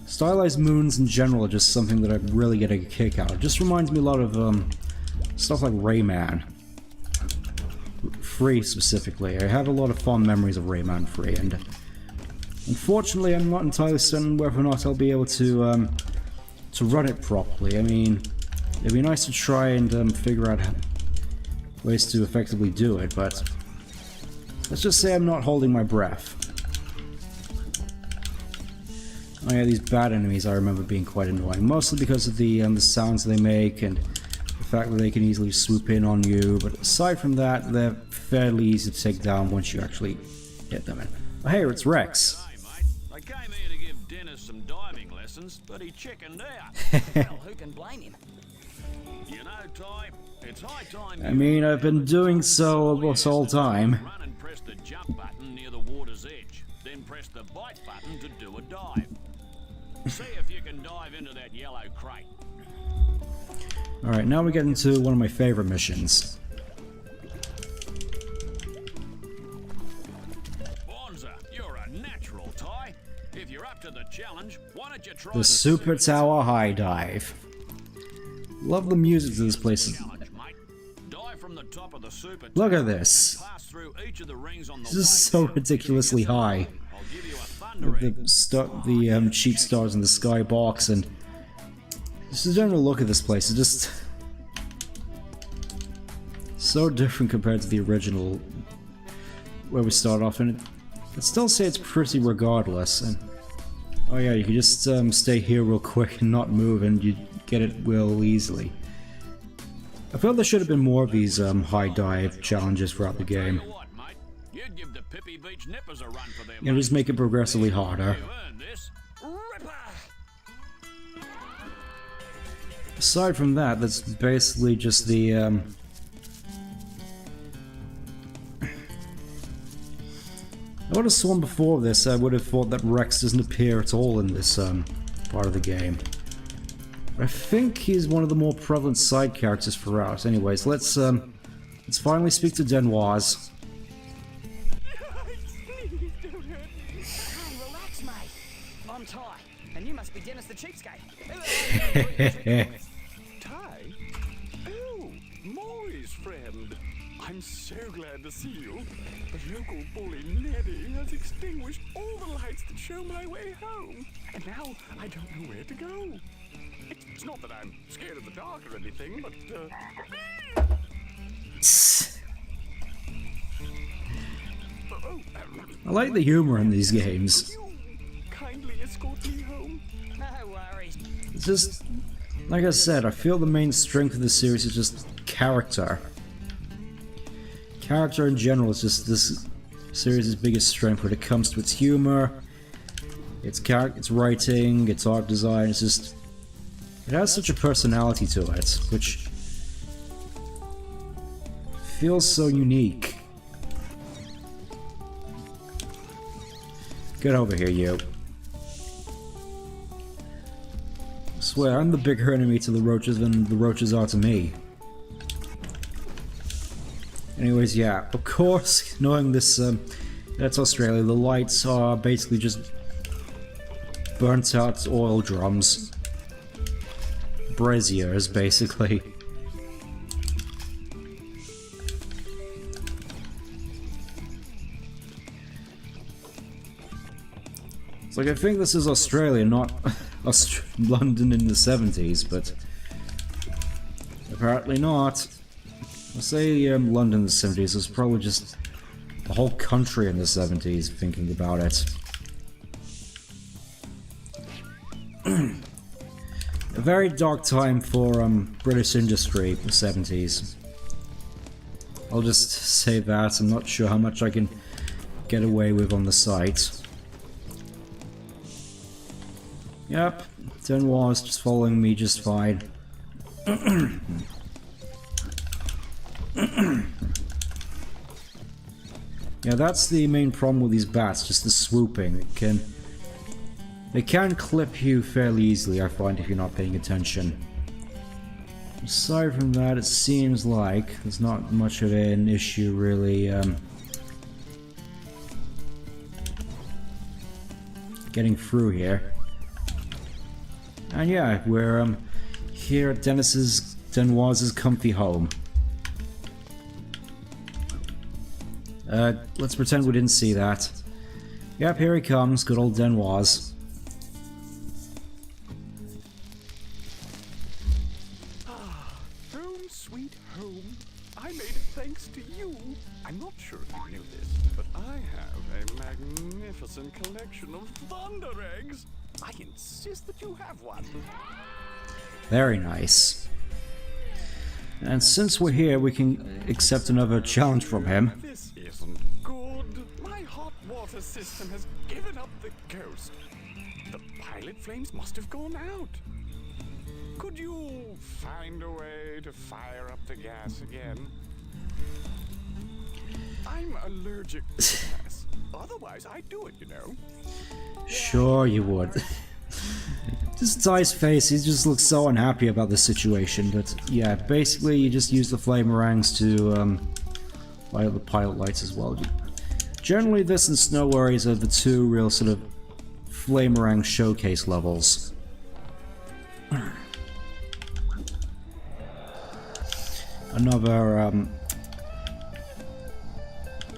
Stylized moons in general are just something that I really get a kick out. It just reminds me a lot of stuff like Rayman. Free specifically. I have a lot of fond memories of Rayman Free, and unfortunately I'm not entirely certain whether or not I'll be able to run it properly. I mean, it'd be nice to try and figure out ways to effectively do it, but let's just say I'm not holding my breath. Oh yeah, these bad enemies I remember being quite annoying, mostly because of the sounds they make and the fact that they can easily swoop in on you, but aside from that, they're fairly easy to take down once you actually hit them. And oh, hey, it's Rex. Hey, mate. I came here to give Dennis some diving lessons, but he chickened out. Well, who can blame him? You know, Ty, it's high time. I mean, I've been doing so this whole time. Run and press the jump button near the water's edge, then press the bite button to do a dive. See if you can dive into that yellow crate. Alright, now we get into one of my favorite missions. Bonza, you're a natural, Ty. If you're up to the challenge, why don't you try The Super Tower High Dive. Love the music to this place. challenge, mate. Dive from the top of the super Look tower at this. and pass through each of the rings on the This is way so down. ridiculously high. I'll give you a With thundering. the cheap stars in the skybox, and just a general look at this place is just so different compared to the original where we start off, and I'd still say it's pretty regardless. And oh yeah, you can just stay here real quick and not move, and you get it real easily. I feel there should have been more of these high dive challenges throughout the game. Tell you what, mate, you'd give the Pippi Beach nippers a run for their You know, just make it progressively harder. You earned this. Ripper! Aside from that, that's basically just the I would have sworn before this I would have thought that Rex doesn't appear at all in this part of the game. But I think he's one of the more prevalent side characters throughout. Anyways, let's finally speak to Denoise. Hey, relax, mate. I'm Ty, and you must be Dennis the cheapskate. Ty? Oh, Maury's friend. I'm so glad to see you. The local bully Neddy has extinguished all the lights that show my way home. And now I don't know where to go. It's not that I'm scared of the dark or anything, but, I like the humor in these games. you kindly escort me home? No worries. It's just, like I said, I feel the main strength of the series is just character. Character in general is just this series' biggest strength when it comes to its humor, its writing, its art design. It's just, it has such a personality to it, which feels so unique. Get over here, you. I swear, I'm the bigger enemy to the roaches than the roaches are to me. Anyways, yeah, of course, knowing this, that's Australia, the lights are basically just burnt out oil drums. Braziers, basically. It's like, I think this is Australia, not London in the 70s, but apparently not. I say London in the 70s, it's probably just the whole country in the 70s, thinking about it. A very dark time for British industry, the 70s. I'll just say that. I'm not sure how much I can get away with on the site. Yep, Denoir's just following me just fine. Yeah, that's the main problem with these bats, just the swooping. They can clip you fairly easily, I find, if you're not paying attention. Aside from that, it seems like there's not much of an issue, really, getting through here. And yeah, we're here at Denoir's comfy home. Let's pretend we didn't see that. Yep, here he comes, good old Denoir's. Home sweet home. I made it thanks to you. I'm not sure if you knew this, but I have a magnificent collection of thunder eggs. I insist that you have one. Very nice. And since we're here, we can accept another challenge from him. This isn't good. My hot water system has given up the ghost. The pilot flames must have gone out. Could you find a way to fire up the gas again? I'm allergic to gas. Otherwise, I'd do it, you know. Sure you would. Just Ty's face, he just looks so unhappy about the situation, but yeah, basically you just use the flamerangs to light up the pilot lights as well. Generally this and Snow Worries are the two real sort of flamerang showcase levels. Another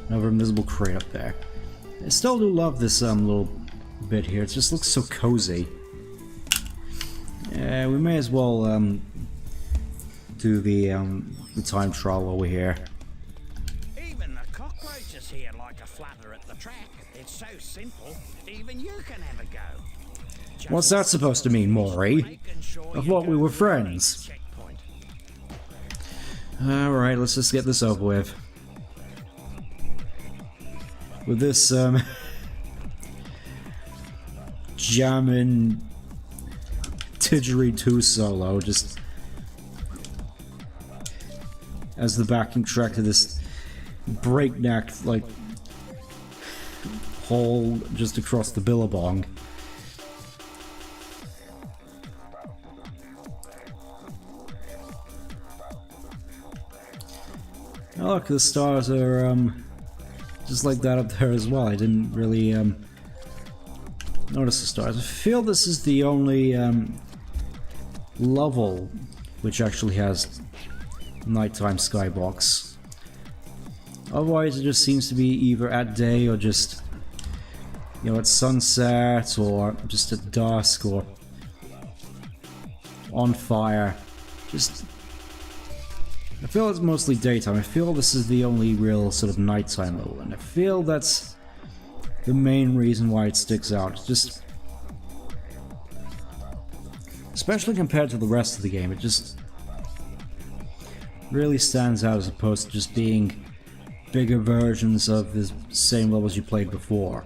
invisible crate up there. I still do love this little bit here. It just looks so cozy. Yeah, we may as well do the time trial while we're here. Even the cockroaches here like a flutter at the track. It's so simple, even you can have a go. Just What's that supposed to mean, Maury? making sure I you thought we go were through the friends. checkpoint. Alright, let's just get this over with. With this jammin' Didgeridoo solo just as the backing track to this breakneck like hole just across the billabong. Oh, look, the stars are just like that up there as well. I didn't really notice the stars. I feel this is the only level which actually has nighttime skybox. Otherwise it just seems to be either at day or just, you know, at sunset or just at dusk or on fire. Just, I feel it's mostly daytime. I feel this is the only real sort of nighttime level, and I feel that's the main reason why it sticks out. It's just, especially compared to the rest of the game, it just really stands out as opposed to just being bigger versions of the same levels you played before.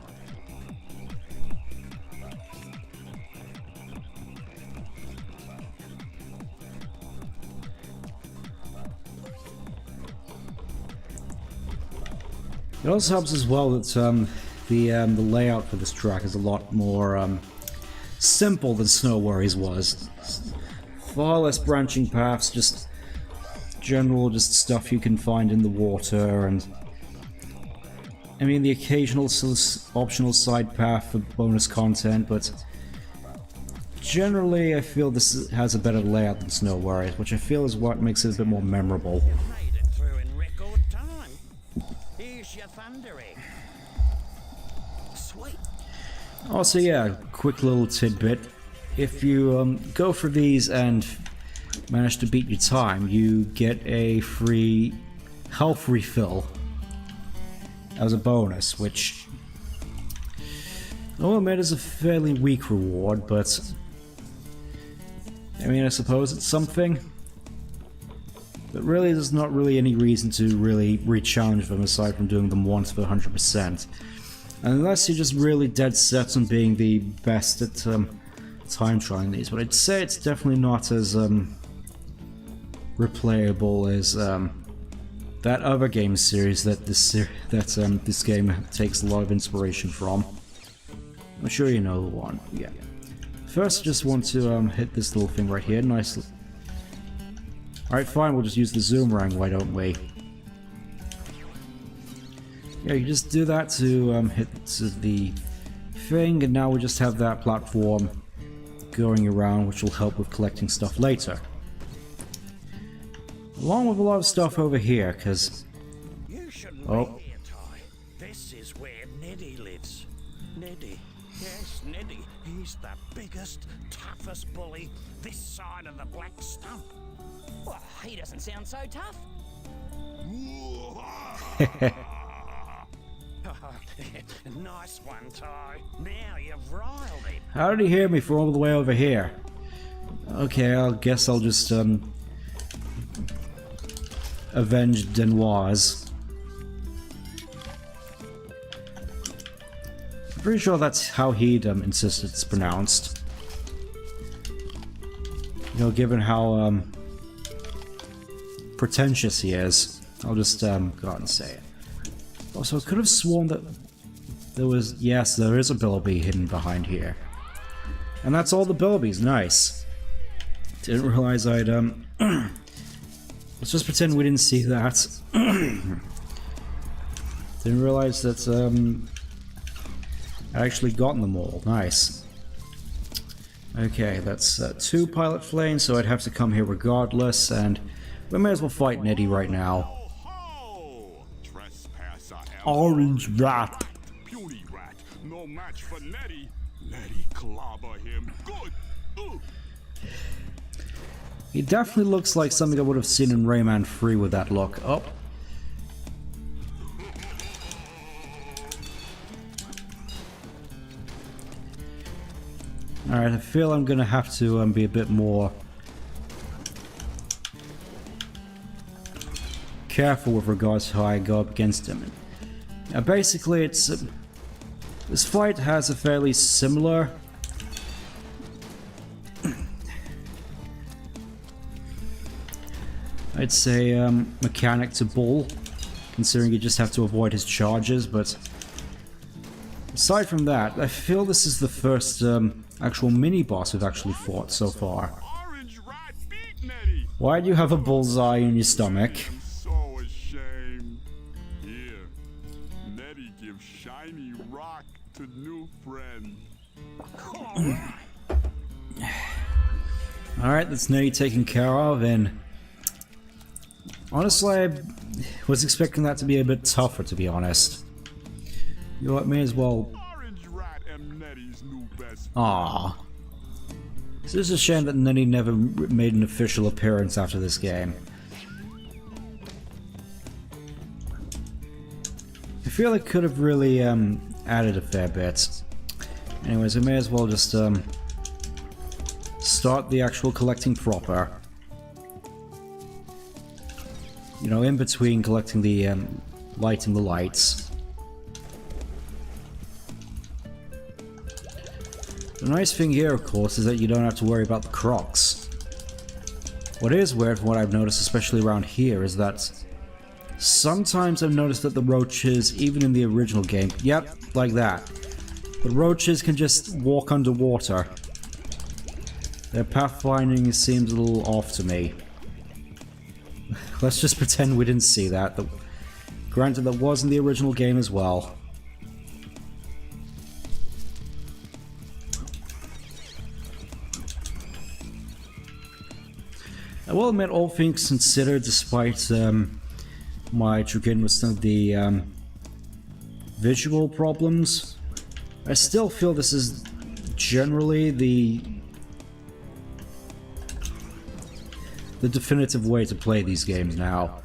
It also helps as well that the layout for this track is a lot more simple than Snow Worries was. Far less branching paths, just general just stuff you can find in the water, and I mean the occasional optional side path for bonus content, but generally I feel this has a better layout than Snow Worries, which I feel is what makes it a bit more memorable. Made it through in record time. Here's your thunder egg. Sweet. Also, yeah, quick little tidbit. If you go for these and manage to beat your time, you get a free health refill as a bonus, which I'll admit is a fairly weak reward, but I mean, I suppose it's something. But really, there's not really any reason to really re-challenge them aside from doing them once for 100%. Unless you're just really dead set on being the best at time trialing these. But I'd say it's definitely not as replayable as that other game series that this game takes a lot of inspiration from. I'm sure you know the one. Yeah. First, I just want to hit this little thing right here. Nice. Alright, fine, we'll just use the Zoomerang, why don't we? Yeah, you just do that to hit the thing, and now we just have that platform going around, which will help with collecting stuff later. Along with a lot of stuff over here, because... You shouldn't be here, Ty. This is where Neddy lives. Neddy. Yes, Neddy. He's the biggest, toughest bully this side of the Black Stump. Well, he doesn't sound so tough. Nice one, Ty. Now you've riled him. How did he hear me from all the way over here? Okay, I guess I'll just avenge Denoise. I'm pretty sure that's how he'd insist it's pronounced. You know, given how pretentious he is, I'll just go out and say it. Also, I could have sworn that there was... Yes, there is a Bilby hidden behind here. And that's all the Bilbies, nice. Didn't realize I'd let's just pretend we didn't see that. Didn't realize that I'd actually gotten them all, nice. Okay, that's 2 pilot flames, so I'd have to come here regardless, and we may as well fight Neddy right now. Orange rat. Beauty rat. No match for Neddy. Neddy clobber him. Good. He definitely looks like something I would have seen in Rayman 3 with that look. Oh. Alright, I feel I'm gonna have to be a bit more careful with regards to how I go up against him. Basically, it's this fight has a fairly similar I'd say mechanic to Bull, considering you just have to avoid his charges, but aside from that, I feel this is the first actual mini-boss we've actually fought so far. Orange rat beat Neddy. Why do you have a bullseye in your stomach? So ashamed. Here, Neddy gives shiny rock to new friend. Alright, that's Neddy taken care of, and honestly, I was expecting that to be a bit tougher, to be honest. You know what, may as well... Orange rat and Neddy's new best. Aww. It's just a shame that Neddy never made an official appearance after this game. I feel it could have really added a fair bit. Anyways, I may as well just start the actual collecting proper. You know, in between collecting the lighting the lights. The nice thing here, of course, is that you don't have to worry about the crocs. What is weird from what I've noticed, especially around here, is that sometimes I've noticed that the roaches, even in the original game, yep, like that, the roaches can just walk underwater. Their pathfinding seems a little off to me. Let's just pretend we didn't see that. Granted, that was in the original game as well. I will admit, all things considered, despite my chagrin with some of the visual problems, I still feel this is generally the definitive way to play these games now.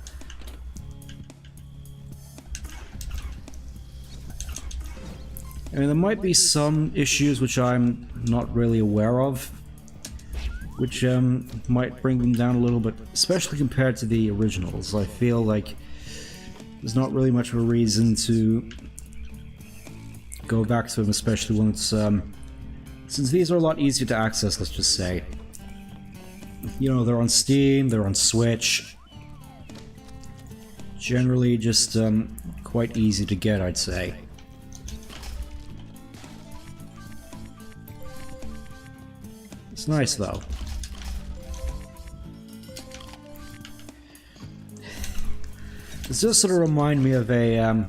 I mean, there might be some issues which I'm not really aware of, which might bring them down a little bit, especially compared to the originals. I feel like there's not really much of a reason to go back to them, especially once, since these are a lot easier to access, let's just say. You know, they're on Steam, they're on Switch. Generally just quite easy to get, I'd say. It's nice though. This does sort of remind me of a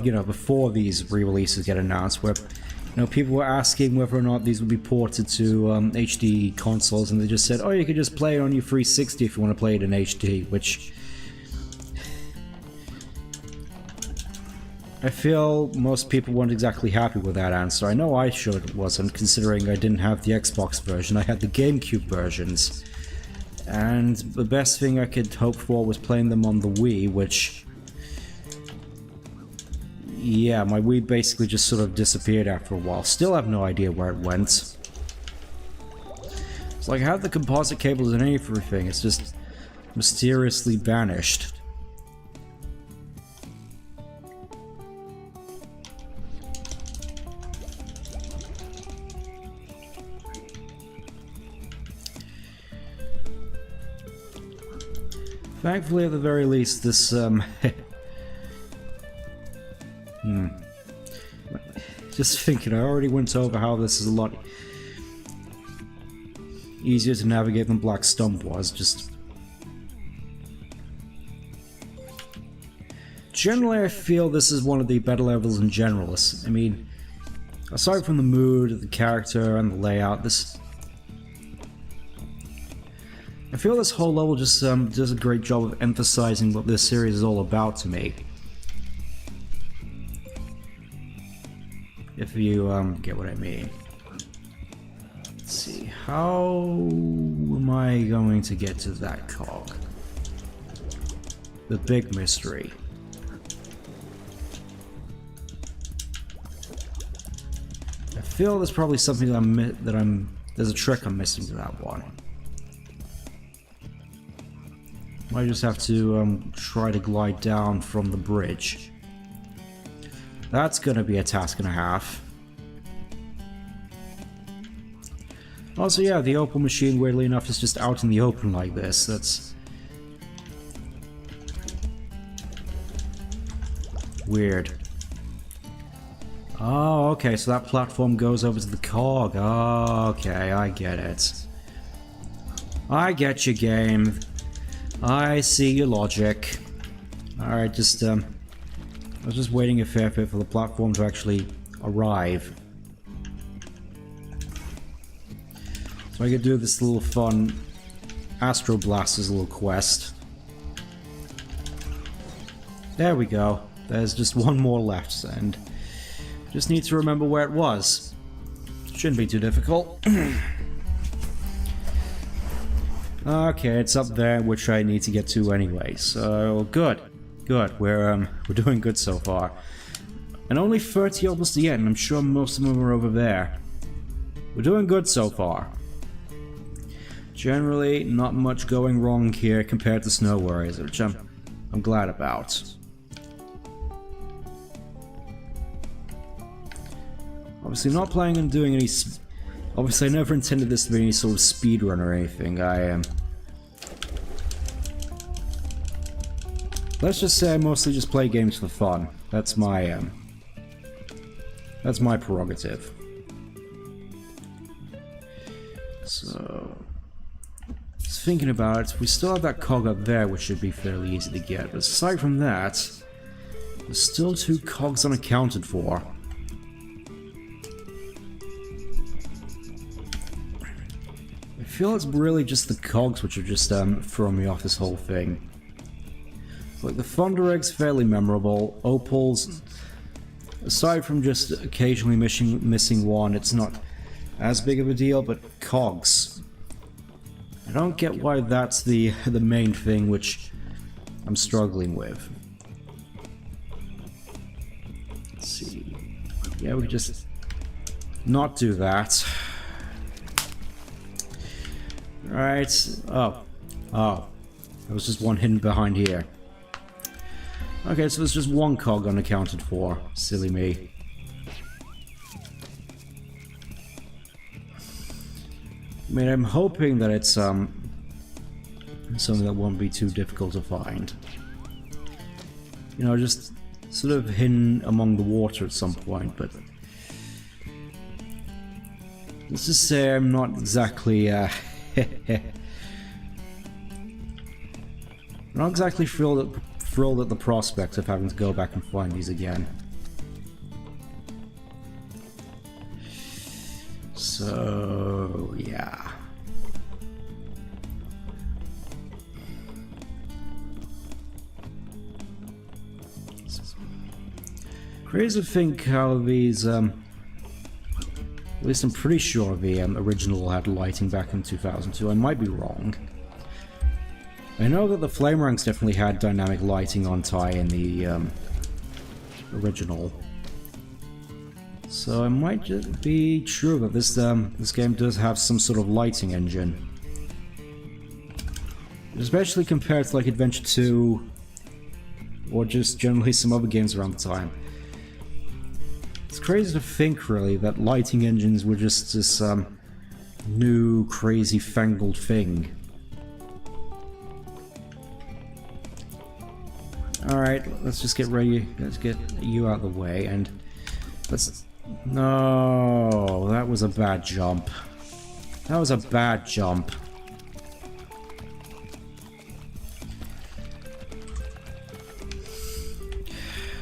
you know, before these re-releases get announced, where, you know, people were asking whether or not these would be ported to HD consoles, and they just said, oh, you could just play it on your 360 if you want to play it in HD, which I feel most people weren't exactly happy with that answer. I know I wasn't, considering I didn't have the Xbox version, I had the GameCube versions, and the best thing I could hope for was playing them on the Wii, which, yeah, my Wii basically just sort of disappeared after a while. Still have no idea where it went. It's like I have the composite cables and everything, it's just mysteriously vanished. Thankfully, at the very least, this, Just thinking, I already went over how this is a lot easier to navigate than Black Stump was, just... Generally, I feel this is one of the better levels in general. I mean, aside from the mood, the character, and the layout, this... I feel this whole level just does a great job of emphasizing what this series is all about to me. If you get what I mean. Let's see, how am I going to get to that cog? The big mystery. I feel there's probably something there's a trick I'm missing to that one. Might just have to try to glide down from the bridge. That's gonna be a task and a half. Also, yeah, the Opal machine, weirdly enough, is just out in the open like this. That's weird. Oh, okay, so that platform goes over to the cog. Oh, okay, I get it. I get your game. I see your logic. Alright, just, I was just waiting a fair bit for the platform to actually arrive. So I could do this little fun Astro Blasters little quest. There we go. There's just one more left, and just need to remember where it was. Shouldn't be too difficult. Okay, it's up there, which I need to get to anyway, so good. Good, we're doing good so far. And only 30 opals to get, and I'm sure most of them are over there. We're doing good so far. Generally, not much going wrong here compared to Snow Warriors, which I'm glad about. Obviously not planning on doing any... Obviously I never intended this to be any sort of speedrun or anything. Let's just say I mostly just play games for fun. That's my prerogative. So... Just thinking about it, we still have that cog up there, which should be fairly easy to get. But aside from that, there's still 2 cogs unaccounted for. I feel it's really just the cogs which are just throwing me off this whole thing. Like, the Thunder Egg's fairly memorable. Opals, aside from just occasionally missing one, it's not as big of a deal, but cogs. I don't get why that's the main thing which I'm struggling with. Let's see. Yeah, we could just not do that. Right. Oh. There was just one hidden behind here. Okay, so there's just one cog unaccounted for. Silly me. I mean, I'm hoping that it's something that won't be too difficult to find. You know, just sort of hidden among the water at some point, but let's just say I'm not exactly not exactly thrilled at the prospect of having to go back and find these again. So, yeah. Crazy to think how these, at least I'm pretty sure the original had lighting back in 2002. I might be wrong. I know that the Flame Ranks definitely had dynamic lighting on tie in the original. So it might just be true that this game does have some sort of lighting engine. Especially compared to like Adventure 2 or just generally some other games around the time. It's crazy to think really that lighting engines were just this new crazy fangled thing. Alright, let's just get ready, let's get you out of the way, and let's... No, that was a bad jump. That was a bad jump.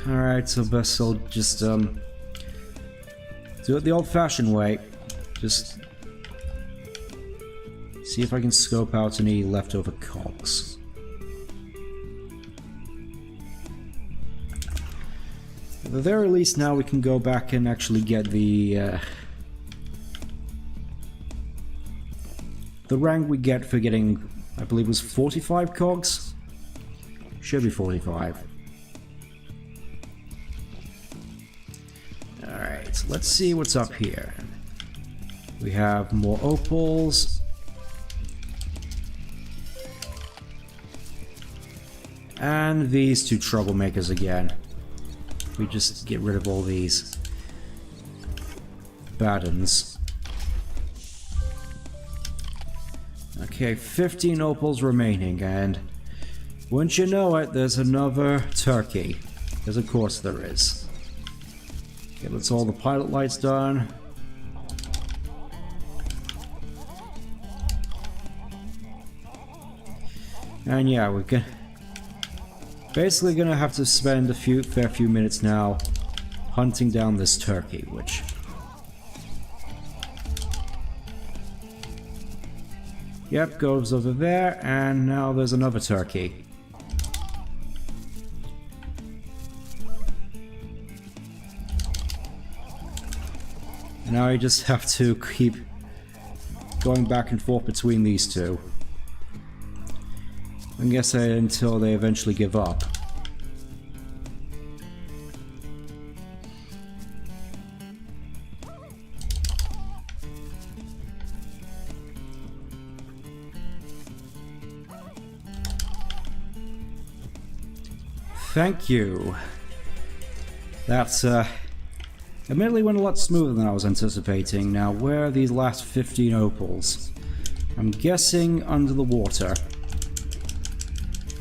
Alright, so best I'll just, do it the old-fashioned way. Just see if I can scope out any leftover cogs. At the very least, now we can go back and actually get the rank we get for getting, I believe it was 45 cogs? Should be 45. Alright, so let's see what's up here. We have more opals. And these two troublemakers again. We just get rid of all these bad uns. Okay, 15 opals remaining, and wouldn't you know it, there's another turkey. Because of course there is. Okay, that's all the pilot lights done. And yeah, we're gonna... basically gonna have to spend a fair few minutes now hunting down this turkey, which... Yep, goes over there, and now there's another turkey. Now I just have to keep going back and forth between these two. I guess until they eventually give up. Thank you. That's, admittedly went a lot smoother than I was anticipating. Now, where are these last 15 opals? I'm guessing under the water.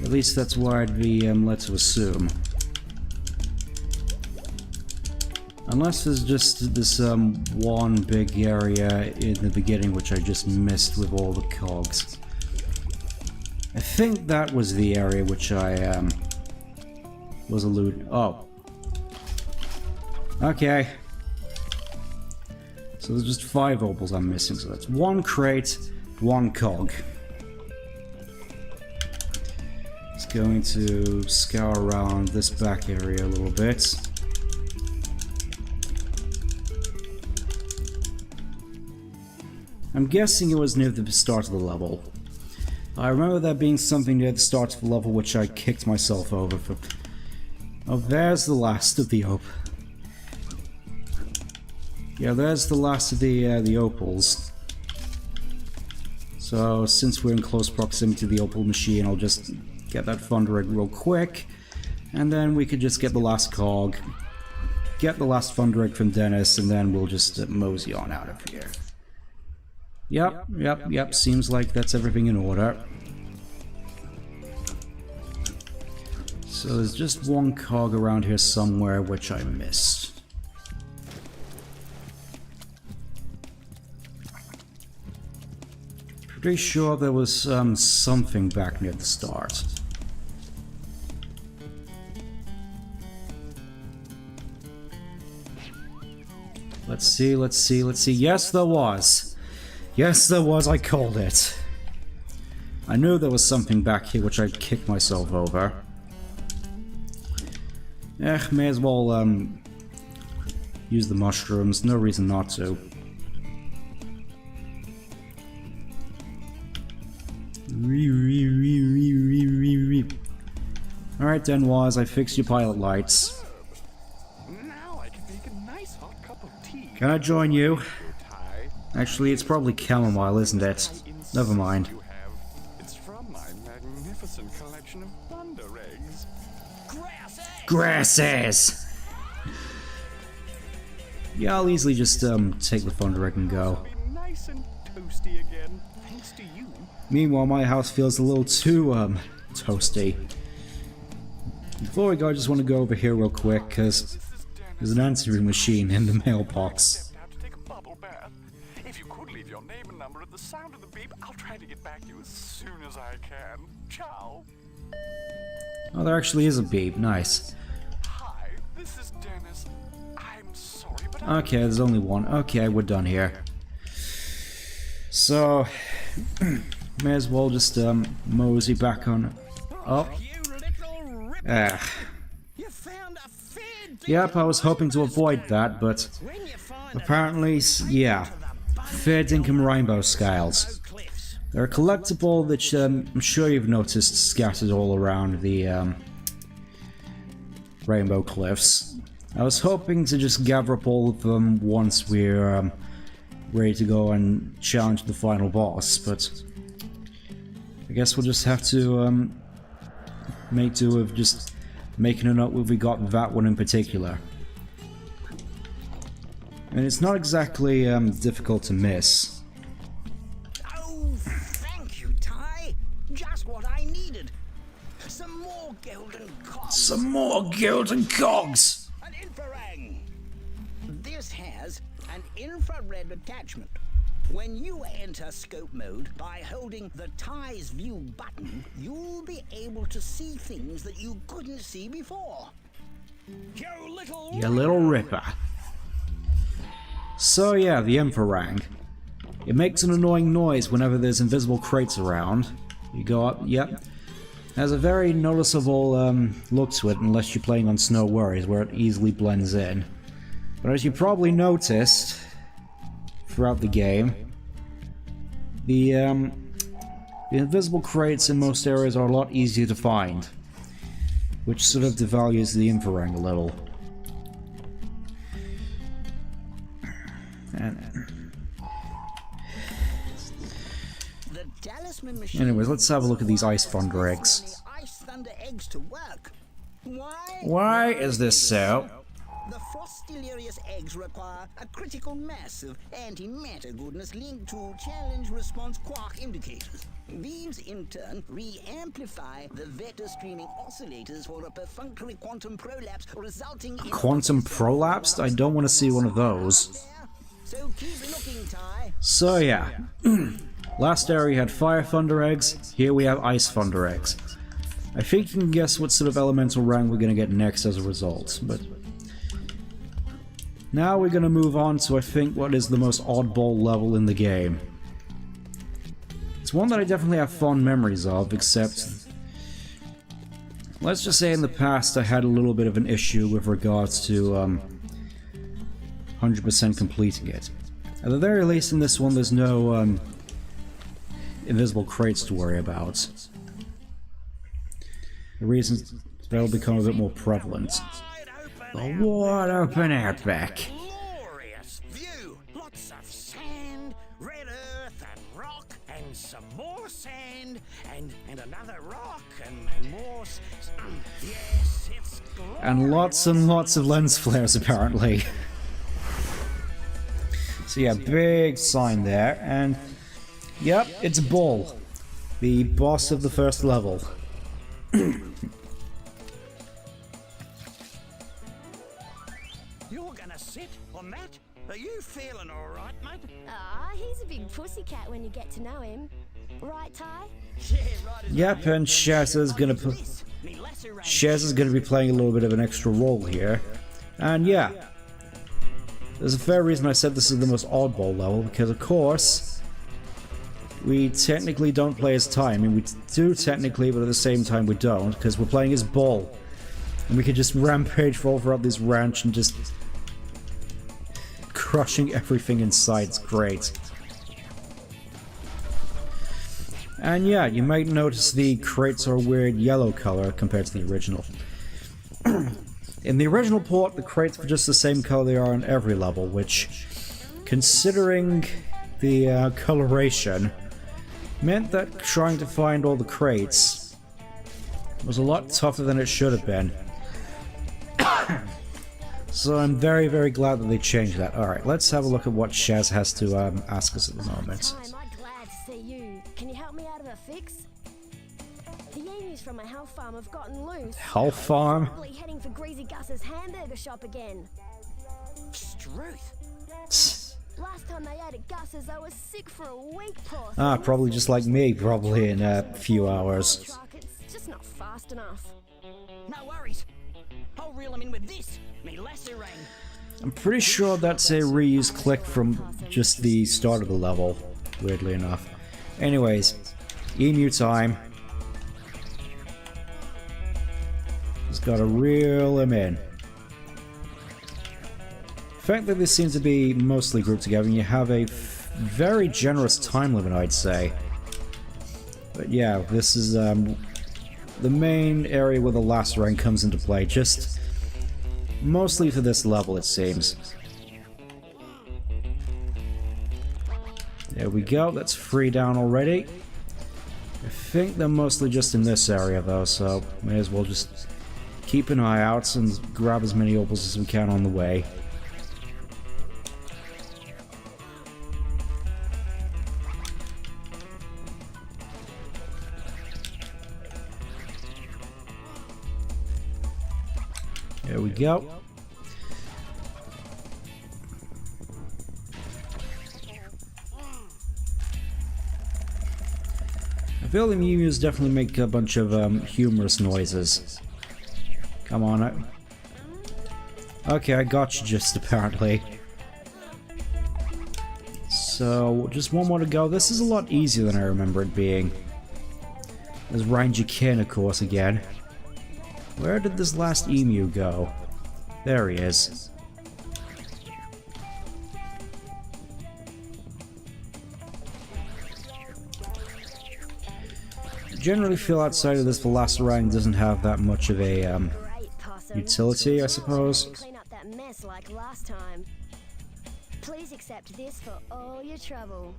At least that's where I'd be led to assume. Unless there's just this one big area in the beginning which I just missed with all the cogs. I think that was the area which I was alluding... Oh. Okay. So there's just 5 opals I'm missing, so that's 1 crate, 1 cog. Just going to scour around this back area a little bit. I'm guessing it was near the start of the level. I remember there being something near the start of the level which I kicked myself over for. Oh, there's the last of the opal. Yeah, there's the last of the opals. So, since we're in close proximity to the opal machine, I'll just get that Thunder Egg real quick. And then we could just get the last cog, get the last Thunder Egg from Dennis, and then we'll just mosey on out of here. Yep, seems like that's everything in order. So there's just one cog around here somewhere which I missed. Pretty sure there was something back near the start. Let's see. Yes, there was. Yes, there was. I called it. I knew there was something back here which I'd kicked myself over. May as well use the mushrooms. No reason not to. Alright then, Waz, I fixed your pilot lights. Now I can make a nice hot cup of tea. Can I join you? Actually, it's probably chamomile, isn't it? Never mind. It's from my magnificent collection of Thunder Eggs. Grasses! Yeah, I'll easily just take the Thunder Egg and go. Be nice and toasty again, thanks to you. Meanwhile, my house feels a little too toasty. Before we go, I just want to go over here real quick, because there's an answering machine in the mailbox. Have to take a bubble bath. If you could leave your name and number at the sound of the beep, I'll try to get back to you as soon as I can. Ciao. Oh, there actually is a beep. Nice. Hi, this is Dennis. I'm sorry, but Okay, there's only one. Okay, we're done here. So, may as well just mosey back on. Oh. You found a fed. Yep, I was hoping to avoid that, but apparently, yeah. Fair dinkum rainbow scales. They're a collectible that I'm sure you've noticed scattered all around the Rainbow Cliffs. I was hoping to just gather up all of them once we're ready to go and challenge the final boss, but I guess we'll just have to make do with just making a note where we got that one in particular. And it's not exactly difficult to miss. Oh, thank you, Ty. Just what I needed. Some more golden cogs. Some more golden cogs! An infraring. This has an infrared attachment. When you enter scope mode by holding the Ty's View button, you'll be able to see things that you couldn't see before. You little ripper. So yeah, the Infrarang. It makes an annoying noise whenever there's invisible crates around. You go up, yep. Has a very noticeable look to it unless you're playing on Snow Worries, where it easily blends in. But as you probably noticed throughout the game, the invisible crates in most areas are a lot easier to find, which sort of devalues the Infrarang a little. Anyways, let's have a look at these Ice Thunder Eggs. Why is this so? The Frostilarius eggs require a critical mass of antimatter goodness linked to challenge response quark indicators. These, in turn, re-amplify the Vector streaming oscillators for a perfunctory quantum prolapse resulting in... Quantum prolapsed? I don't want to see one of those. So keep looking, Ty. So yeah. Last area had Fire Thunder Eggs, here we have Ice Thunder Eggs. I think you can guess what sort of elemental rang we're gonna get next as a result, but... Now we're gonna move on to, I think, what is the most oddball level in the game. It's one that I definitely have fond memories of, except... Let's just say in the past I had a little bit of an issue with regards to 100% completing it. At the very least in this one there's no invisible crates to worry about. The reasons that'll become a bit more prevalent. The wide open outback. Glorious view. Lots of sand, red earth and rock, and some more sand, and another rock, and more. Yes, it's glorious. And lots of lens flares apparently. So yeah, big sign there, and yep, it's Bull, the boss of the first level. You're gonna sit on that? Are you feeling alright, mate? Ah, he's a big pussycat when you get to know him. Right, Ty? Yeah, right. Yep, and Shaz is gonna be playing a little bit of an extra role here, and yeah. There's a fair reason I said this is the most oddball level, because of course, we technically don't play as Ty. I mean, we do technically, but at the same time we don't, because we're playing as Bull. And we can just rampage all throughout this ranch and just crushing everything in sight. It's great. And yeah, you might notice the crates are a weird yellow color compared to the original. In the original port, the crates were just the same color they are on every level, which, considering the coloration, meant that trying to find all the crates was a lot tougher than it should have been. So I'm very, very glad that they changed that. Alright, let's have a look at what Shaz has to ask us at the moment. Ty, I'm glad to see you. Can you help me out of a fix? The emus from my health farm have gotten loose. Health farm? Probably heading for Greasy Gus's hamburger shop again. Struth. Last time they ate at Gus's, I was sick for a week, poor Ah, thing. probably just like me, probably in a few hours. Truck, it's just not fast enough. No worries. I'll reel him in with this. Me lasso ring. I'm pretty sure that's a reused click from just the start of the level, weirdly enough. Anyways, emu time. Just gotta reel him in. The fact that this seems to be mostly grouped together, and you have a very generous time limit, I'd say. But yeah, this is the main area where the last rank comes into play, just mostly for this level, it seems. There we go, that's free down already. I think they're mostly just in this area though, so may as well just keep an eye out and grab as many opals as we can on the way. There we go. I feel the emus definitely make a bunch of humorous noises. Come on. Okay, I got you just apparently. So, just one more to go. This is a lot easier than I remember it being. There's Ranger Kin, of course, again. Where did this last emu go? There he is. I generally feel outside of this Velocirang doesn't have that much of a Great, Possum. utility, I suppose. Clean up that mess like last time. Please accept this for all your trouble.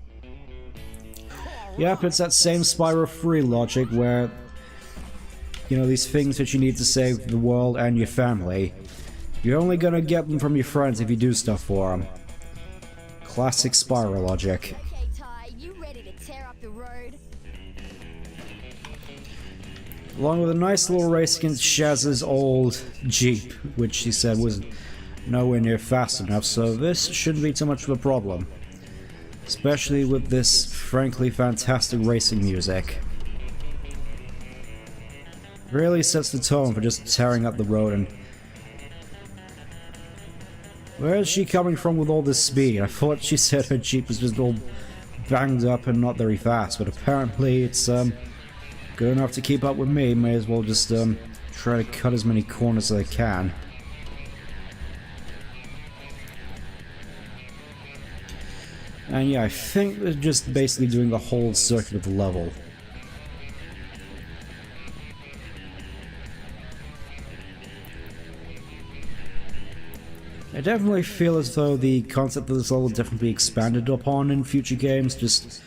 Yep, it's that same Spyro 3 logic where, you know, these things that you need to save the world and your family, you're only gonna get them from your friends if you do stuff for them. Classic Spyro logic. Okay, Ty, you ready to tear up the road? Along with a nice little race against Shaz's old Jeep, which she said was nowhere near fast enough, so this shouldn't be too much of a problem. Especially with this frankly fantastic racing music. Really sets the tone for just tearing up the road. And where is she coming from with all this speed? I thought she said her Jeep was just all banged up and not very fast, but apparently it's good enough to keep up with me. May as well just try to cut as many corners as I can. And yeah, I think they're just basically doing the whole circuit of the level. I definitely feel as though the concept of this level will definitely be expanded upon in future games, just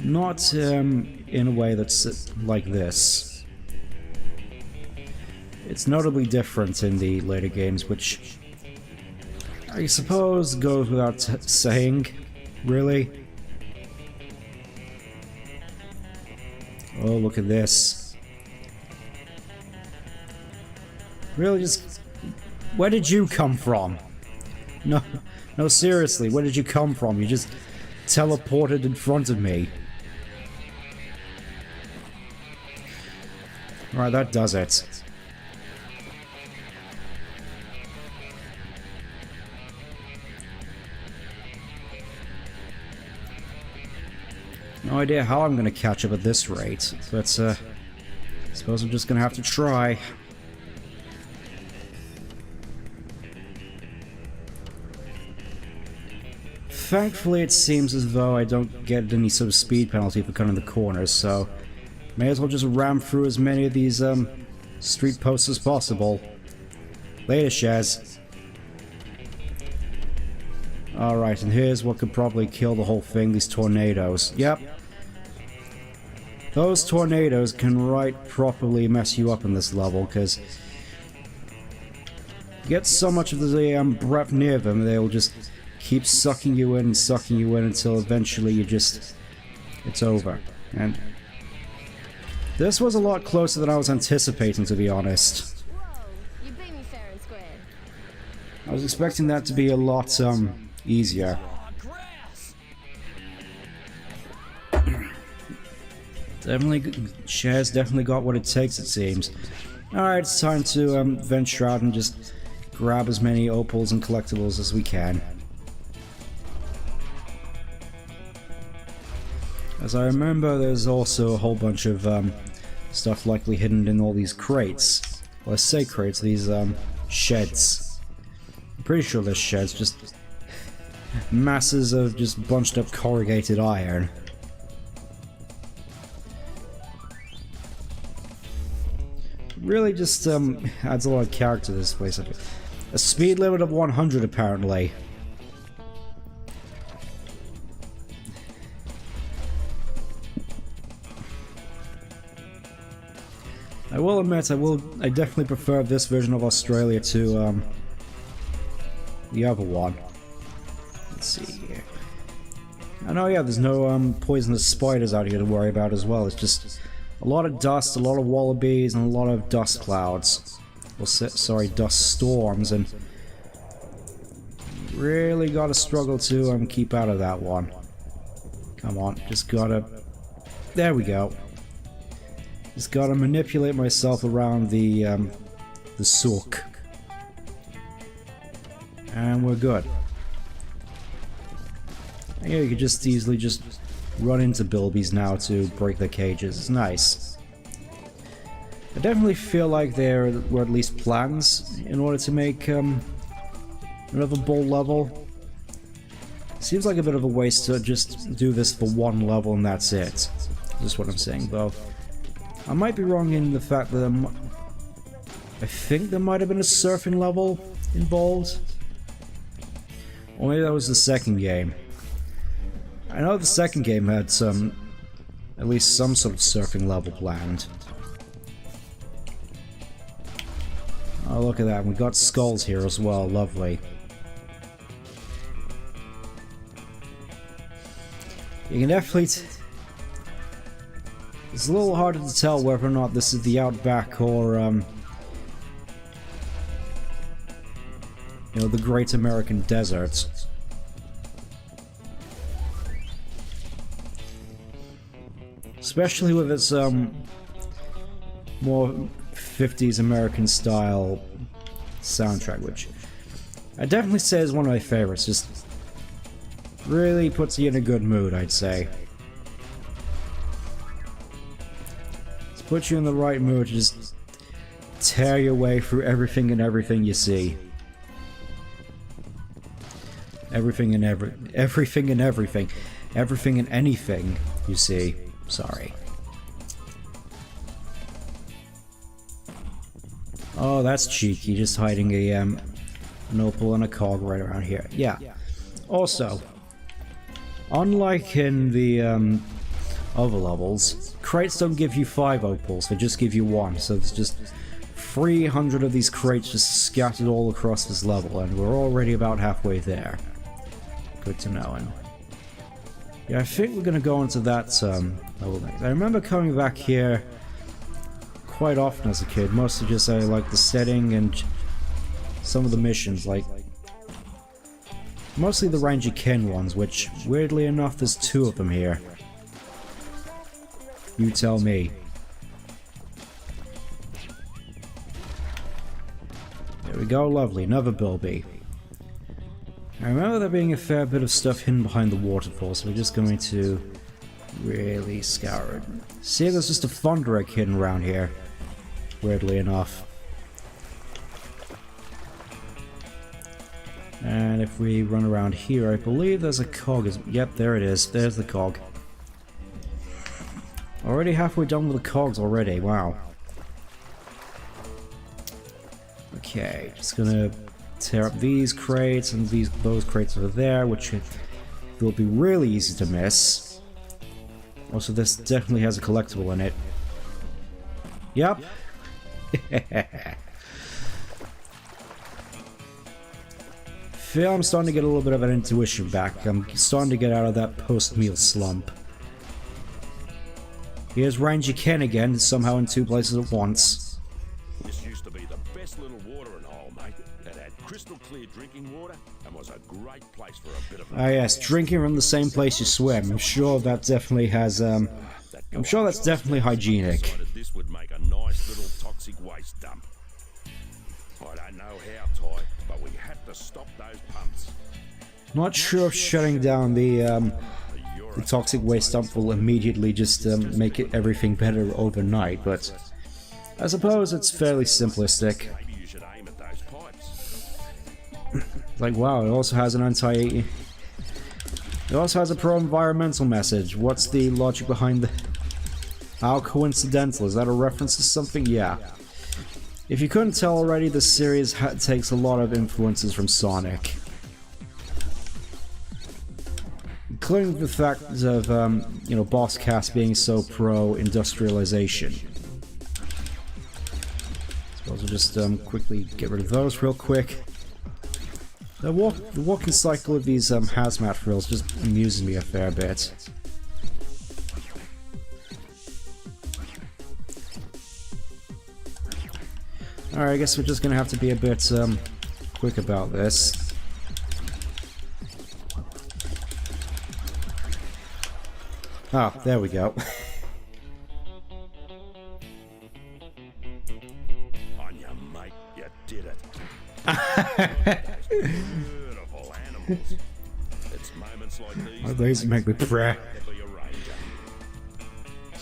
not in a way that's like this. It's notably different in the later games, which I suppose goes without saying, really. Oh, look at this. Really, just... Where did you come from? No, seriously, where did you come from? You just teleported in front of me. Right, that does it. No idea how I'm gonna catch up at this rate, but I suppose I'm just gonna have to try. Thankfully, it seems as though I don't get any sort of speed penalty for cutting the corners, so may as well just ram through as many of these street posts as possible. Later, Shaz. Alright, and here's what could probably kill the whole thing, these tornadoes. Yep. Those tornadoes can right properly mess you up in this level, because you get so much of the breath near them, they'll just keep sucking you in until eventually it's over. And this was a lot closer than I was anticipating, to be honest. Whoa, you beat me fair and square. I was expecting that to be a lot easier. Cher's definitely got what it takes, it seems. Alright, it's time to venture out and just grab as many opals and collectibles as we can. As I remember, there's also a whole bunch of stuff likely hidden in all these crates. Well, I say crates, these sheds. I'm pretty sure they're sheds, just masses of just bunched up corrugated iron. Really just adds a lot of character to this place. A speed limit of 100 apparently. I will admit, I definitely prefer this version of Australia to the other one. Let's see here. I know, yeah, there's no poisonous spiders out here to worry about as well. It's just a lot of dust, a lot of wallabies, and a lot of dust clouds. Or sorry, dust storms, and really gotta struggle to keep out of that one. Come on, just gotta... There we go. Just gotta manipulate myself around the sook. And we're good. And yeah, you could just easily just run into bilbies now to break their cages. It's nice. I definitely feel like there were at least plans in order to make another bull level. Seems like a bit of a waste to just do this for one level and that's it. That's what I'm saying, though. I might be wrong in the fact that I think there might have been a surfing level involved. Or maybe that was the second game. I know the second game had at least some sort of surfing level planned. Oh, look at that. We got skulls here as well. Lovely. You can definitely... It's a little harder to tell whether or not this is the outback or, you know, the Great American Desert. Especially with its, more 50s American style soundtrack, which I definitely say is one of my favorites. Just really puts you in a good mood, I'd say. Put you in the right mood to just tear your way through everything and everything you see. Everything and everything and everything. Everything and anything, you see. Sorry. Oh, that's cheeky, just hiding a, an opal and a cog right around here. Yeah. Also, unlike in the, other levels, crates don't give you 5 opals, they just give you 1, so it's just 300 of these crates just scattered all across this level, and we're already about halfway there. Good to know. And yeah, I think we're gonna go into that, level next. I remember coming back here quite often as a kid, mostly just I like the setting and some of the missions, like mostly the Ranger Ken ones, which weirdly enough there's 2 of them here. You tell me. There we go, lovely, another Bilby. I remember there being a fair bit of stuff hidden behind the waterfall, so we're just going to really scour it. See, there's just a Thunder Egg hidden around here. Weirdly enough. And if we run around here, I believe there's a cog. Yep, there it is. There's the cog. Already halfway done with the cogs already. Wow. Okay, just gonna tear up these crates and those crates over there, which will be really easy to miss. Also, this definitely has a collectible in it. Yep. Feel I'm starting to get a little bit of an intuition back. I'm starting to get out of that post-meal slump. Here's Ranger Ken again, somehow in 2 places at once. This used to be the best little watering hole, mate. It had crystal clear drinking water and was a great place for a bit of... Ah yes, drinking from the same place you swim. I'm sure that definitely has, I'm sure that's definitely hygienic. This would make a nice little toxic waste dump. I don't know how, Ty, but we had to stop those pumps. Not sure if shutting down the toxic waste dump will immediately just make everything better overnight, but I suppose it's fairly simplistic. Maybe you should aim at those pipes. Like, wow, it also has an it also has a pro-environmental message. What's the logic behind the... How coincidental? Is that a reference to something? Yeah. If you couldn't tell already, this series takes a lot of influences from Sonic. Including the fact of, you know, Boss Cast being so pro-industrialization. Suppose we'll just quickly get rid of those real quick. The walking cycle of these hazmat frills just amuses me a fair bit. Alright, I guess we're just gonna have to be a bit quick about this. Ah, there we go. On your mate, you did it. Beautiful animals. It's moments like these. Oh, these make me proud. To be a ranger.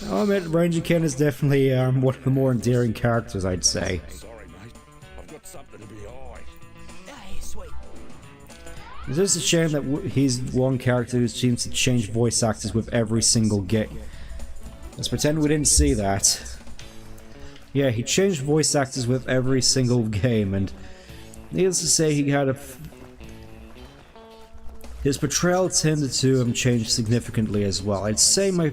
Oh, I mean, Ranger Ken is definitely one of the more endearing characters, I'd say. Sorry, mate. I've got something to be eyed. Hey, sweet. It's just a shame that he's one character who seems to change voice actors with every single game. Let's pretend we didn't see that. Yeah, he changed voice actors with every single game, and needless to say, he had his portrayal tended to change significantly as well. I'd say my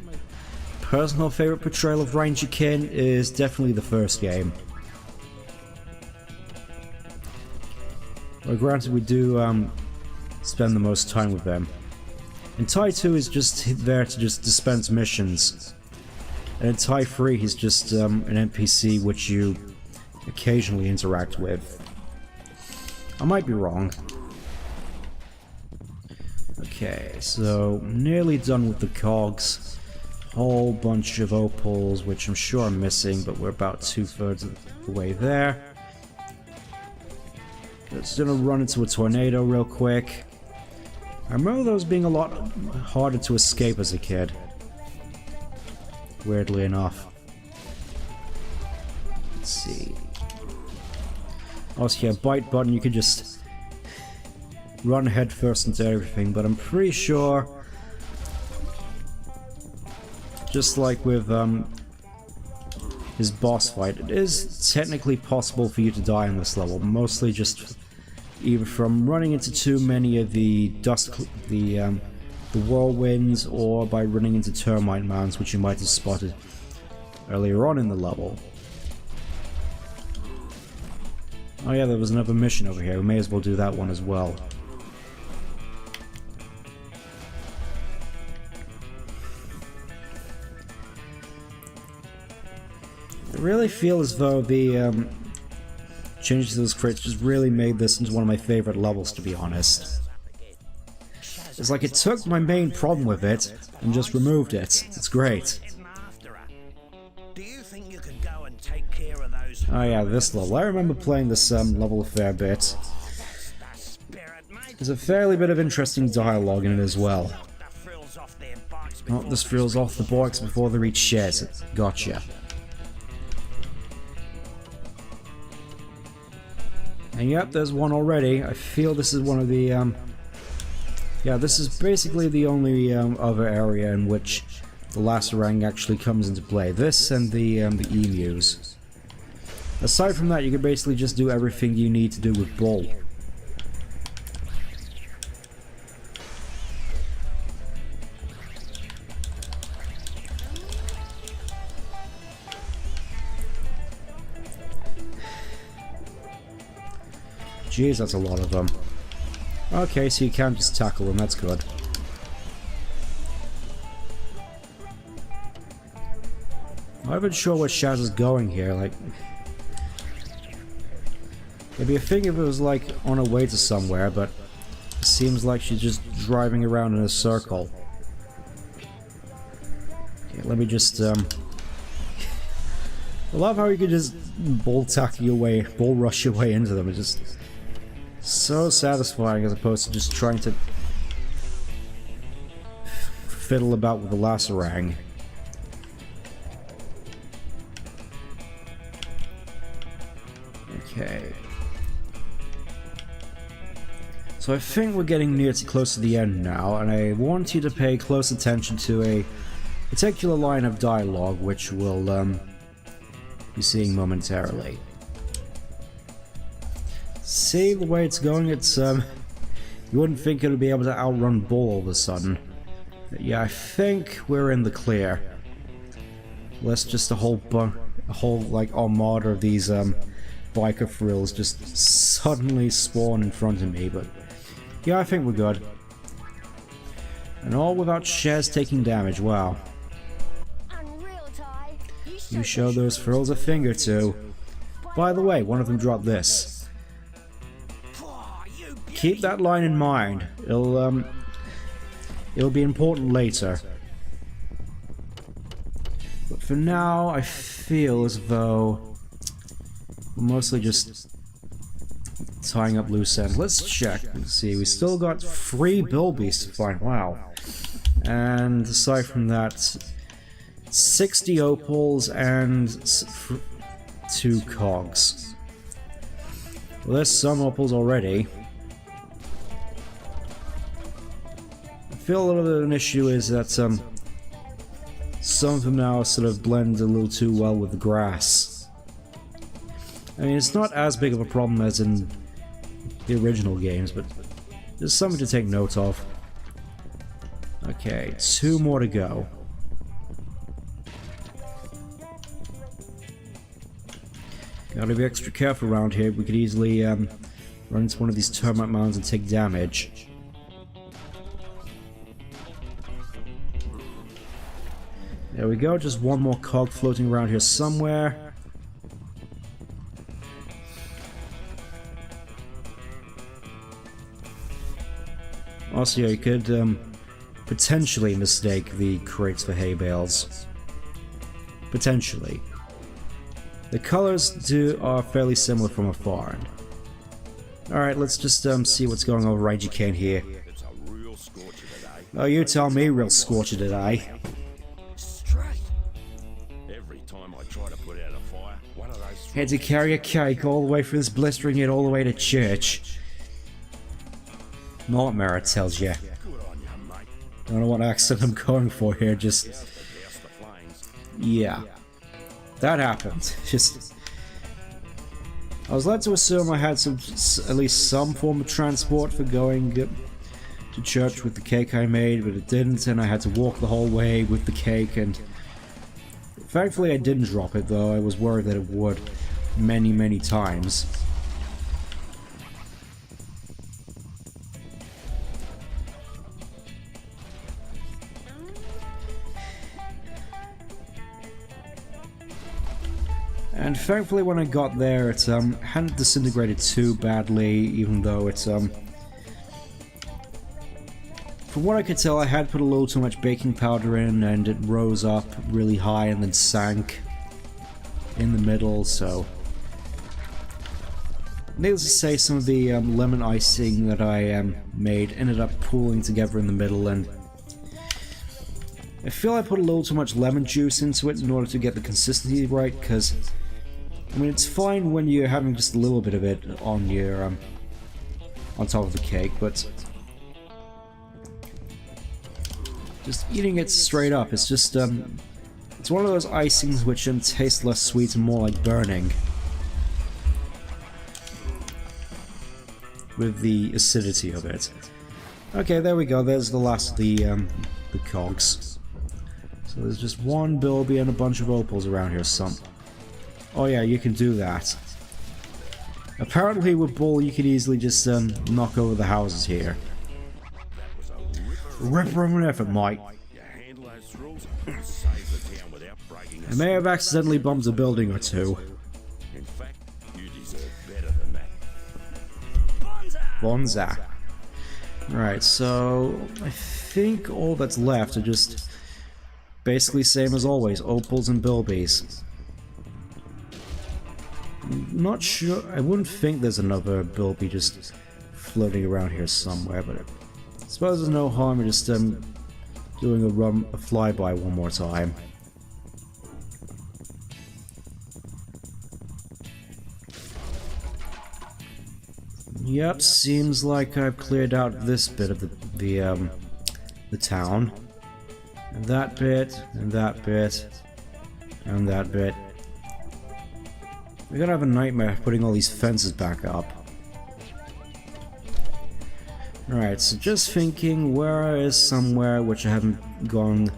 personal favorite portrayal of Ranger Ken is definitely the first game. Well, granted, we do spend the most time with them. And Tai 2 is just there to just dispense missions. And in Tai 3 he's just an NPC which you occasionally interact with. I might be wrong. Okay, so nearly done with the cogs. Whole bunch of opals, which I'm sure I'm missing, but we're about 2/3 of the way there. Just gonna run into a tornado real quick. I remember those being a lot harder to escape as a kid. Weirdly enough. Let's see. Also, yeah, bite button, you could just run headfirst into everything, but I'm pretty sure, just like with his boss fight, it is technically possible for you to die in this level, mostly just either from running into too many of the the whirlwinds, or by running into termite mounds, which you might have spotted earlier on in the level. Oh yeah, there was another mission over here. We may as well do that one as well. I really feel as though the changes to those crates just really made this into one of my favorite levels, to be honest. It's like it took my main problem with it and just removed it. It's great. Do you think you could go and take care of those? Oh yeah, this level. I remember playing this level a fair bit. There's a fairly bit of interesting dialogue in it as well. Oh, this thrills off the bikes before they reach shares. Gotcha. And yep, there's one already. I feel this is one of the, yeah, this is basically the only other area in which the Lacerang actually comes into play. This and the emus. Aside from that, you can basically just do everything you need to do with Bull. Jeez, that's a lot of them. Okay, so you can't just tackle them, that's good. I'm not even sure where Shaz is going here, like... It'd be a thing if it was like on her way to somewhere, but it seems like she's just driving around in a circle. Okay, let me just I love how you could just bull rush your way into them. It's just so satisfying, as opposed to just trying to fiddle about with the Lacerang. Okay. So I think we're getting near to close to the end now, and I want you to pay close attention to a particular line of dialogue which we'll be seeing momentarily. See the way it's going, it's you wouldn't think it would be able to outrun Bull all of a sudden. But yeah, I think we're in the clear. Unless just a whole like armada of these biker frills just suddenly spawn in front of me, but yeah, I think we're good. And all without Shaz taking damage, wow. Unreal, Ty. You show those frills a thing or two. By the way, one of them dropped this. Keep that line in mind. It'll be important later. But for now, I feel as though we're mostly just tying up loose ends. Let's check. Let's see. We still got 3 bilbies to find. Wow. And aside from that, 60 opals and 2 cogs. Well, there's some opals already. I feel a little bit of an issue is that some of them now sort of blend a little too well with the grass. I mean, it's not as big of a problem as in the original games, but there's something to take note of. Okay, 2 more to go. Gotta be extra careful around here. We could easily run into one of these termite mounds and take damage. There we go, just one more cog floating around here somewhere. Also, yeah, you could potentially mistake the crates for hay bales. Potentially. The colors are fairly similar from afar. Alright, let's just see what's going on with Ranger Kane here. It's a real scorcher today. Oh, you tell me, real scorcher today. Every time I try to put out a fire, one of those Had to carry a cake all the way from this blistering it all the way to church. Nightmare, it tells you. Good on you, mate. Don't know what accent I'm going for here, just... Douse the flames. yeah. That happened. Just... I was led to assume I had at least some form of transport for going to church with the cake I made, but it didn't, and I had to walk the whole way with the cake, and... thankfully I didn't drop it, though. I was worried that it would many, many times. And thankfully when I got there, it hadn't disintegrated too badly, even though it's from what I could tell, I had put a little too much baking powder in, and it rose up really high and then sank in the middle, so... needless to say, some of the lemon icing that I made ended up pooling together in the middle, and I feel I put a little too much lemon juice into it in order to get the consistency right, because I mean, it's fine when you're having just a little bit of it on your on top of the cake, but just eating it straight up, it's just it's one of those icings which taste less sweet and more like burning with the acidity of it. Okay, there we go. There's the last of the cogs. So there's just one bilby and a bunch of opals around here. Oh yeah, you can do that. Apparently with Bull you could easily just knock over the houses here. Ripper of an effort, Mike. You handle those rules, save the town without breaking I may have accidentally bombed a building or two. In fact, you deserve better than that. Bonza. Right, so I think all that's left are just basically same as always, opals and bilbies. Not sure, I wouldn't think there's another bilby just floating around here somewhere, but I suppose there's no harm in just doing a flyby one more time. Yep, seems like I've cleared out this bit of the town. And that bit, and that bit, and that bit. We're gonna have a nightmare putting all these fences back up. Alright, so just thinking, where is somewhere which I haven't gone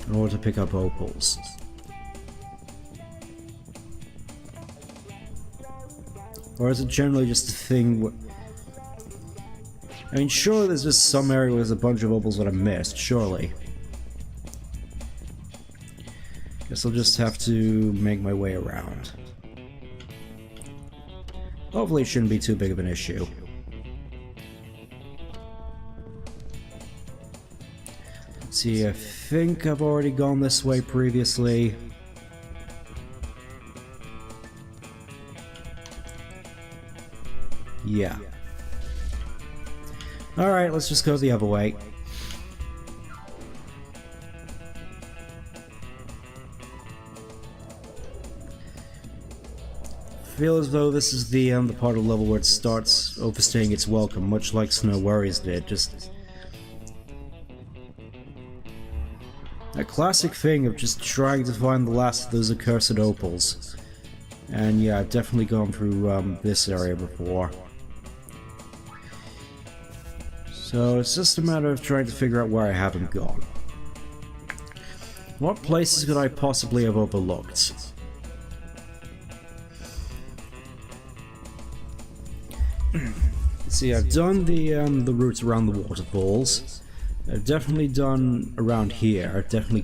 in order to pick up opals? Or is it generally just a thing I mean, sure, there's just some area where there's a bunch of opals that I missed, surely. Guess I'll just have to make my way around. Hopefully it shouldn't be too big of an issue. Let's see, I think I've already gone this way previously. Yeah. Alright, let's just go the other way. Feel as though this is the part of the level where it starts overstaying its welcome, much like Snow Worries did. Just a classic thing of just trying to find the last of those accursed opals. And yeah, I've definitely gone through this area before. So it's just a matter of trying to figure out where I haven't gone. What places could I possibly have overlooked? See, I've done the routes around the waterfalls. I've definitely done around here. I've definitely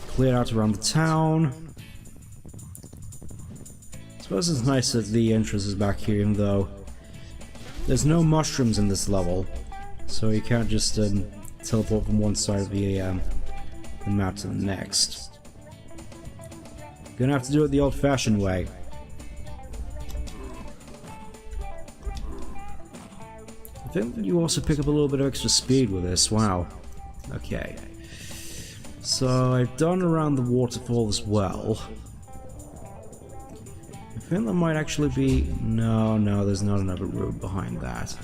cleared out around the town. I suppose it's nice that the entrance is back here, even though there's no mushrooms in this level, so you can't just teleport from one side of the map to the next. Gonna have to do it the old-fashioned way. I think you also pick up a little bit of extra speed with this, wow. Okay. So I've done around the waterfall as well. I think there might actually be... No, there's not another route behind that.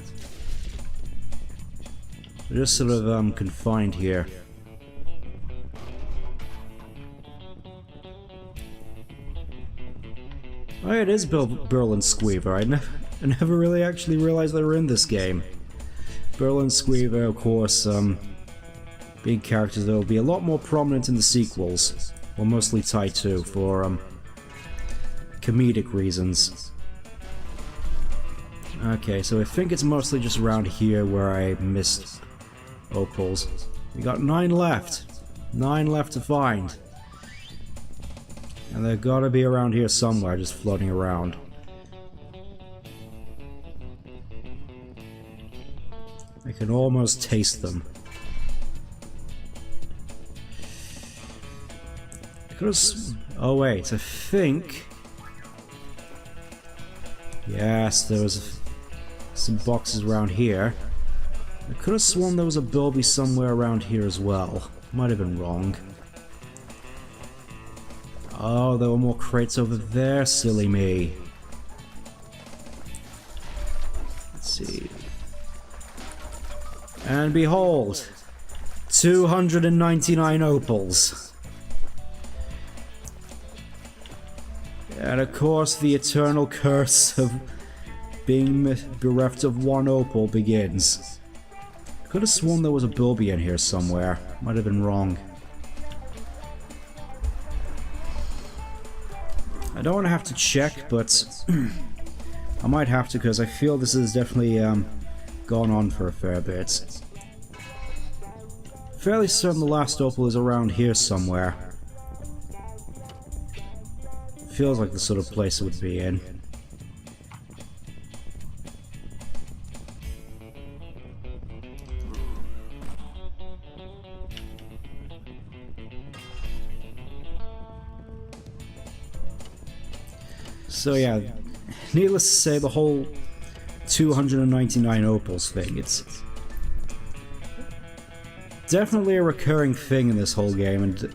They're just sort of confined here. Oh, it is Burl and Squeaver. I never really actually realized they were in this game. Burl and Squeaver, of course, being characters that will be a lot more prominent in the sequels. Well, mostly Tai 2 for comedic reasons. Okay, so I think it's mostly just around here where I missed opals. We got 9 left. 9 left to find. And they've got to be around here somewhere, just floating around. I can almost taste them. Oh wait, I think... Yes, there was some boxes around here. I could have sworn there was a bilby somewhere around here as well. Might have been wrong. Oh, there were more crates over there, silly me. Let's see. And behold, 299 opals. And of course the eternal curse of being bereft of 1 opal begins. Could have sworn there was a bilby in here somewhere. Might have been wrong. I don't want to have to check, but I might have to because I feel this has definitely gone on for a fair bit. Fairly certain the last opal is around here somewhere. Feels like the sort of place it would be in. So yeah, needless to say, the whole 299 opals thing, it's definitely a recurring thing in this whole game, and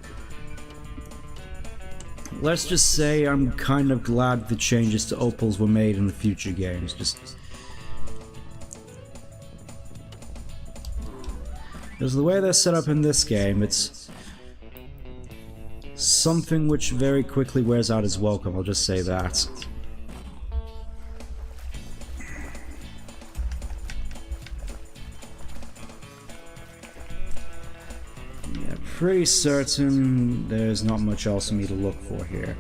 let's just say I'm kind of glad the changes to opals were made in the future games. Because the way they're set up in this game, it's something which very quickly wears out its welcome, I'll just say that. Yeah, pretty certain there's not much else for me to look for here.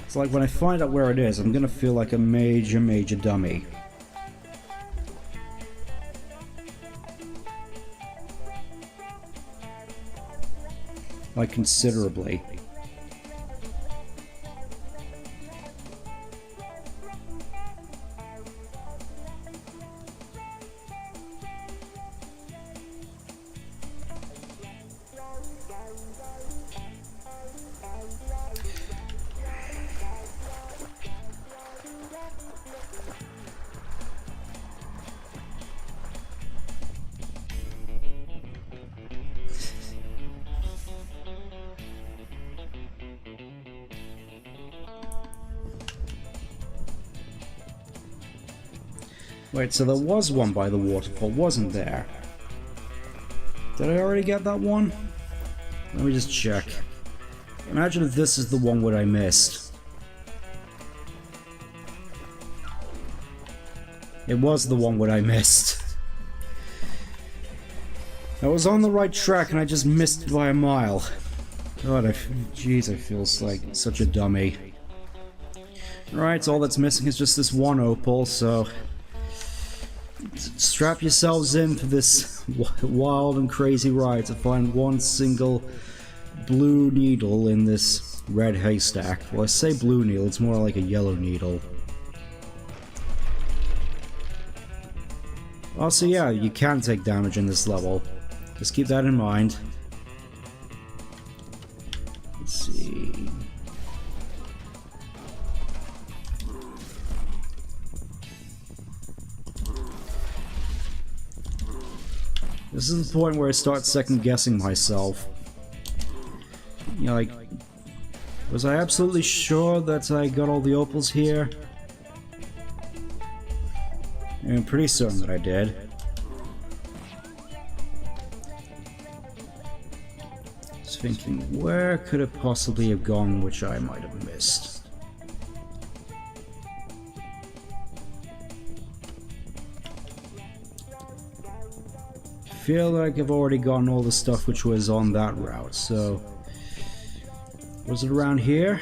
It's like when I find out where it is, I'm gonna feel like a major dummy. Like considerably. Wait, so there was one by the waterfall, wasn't there? Did I already get that one? Let me just check. Imagine if this is the one that I missed. It was the one that I missed. I was on the right track and I just missed it by a mile. God, jeez, I feel like such a dummy. Right, all that's missing is just this 1 opal, so strap yourselves in for this wild and crazy ride to find 1 single blue needle in this red haystack. Well, I say blue needle, it's more like a yellow needle. Also, yeah, you can take damage in this level. Just keep that in mind. Let's see. This is the point where I start second-guessing myself. You know, like, was I absolutely sure that I got all the opals here? I'm pretty certain that I did. Just thinking, where could it possibly have gone which I might have missed? Feel like I've already gotten all the stuff which was on that route, so... Was it around here?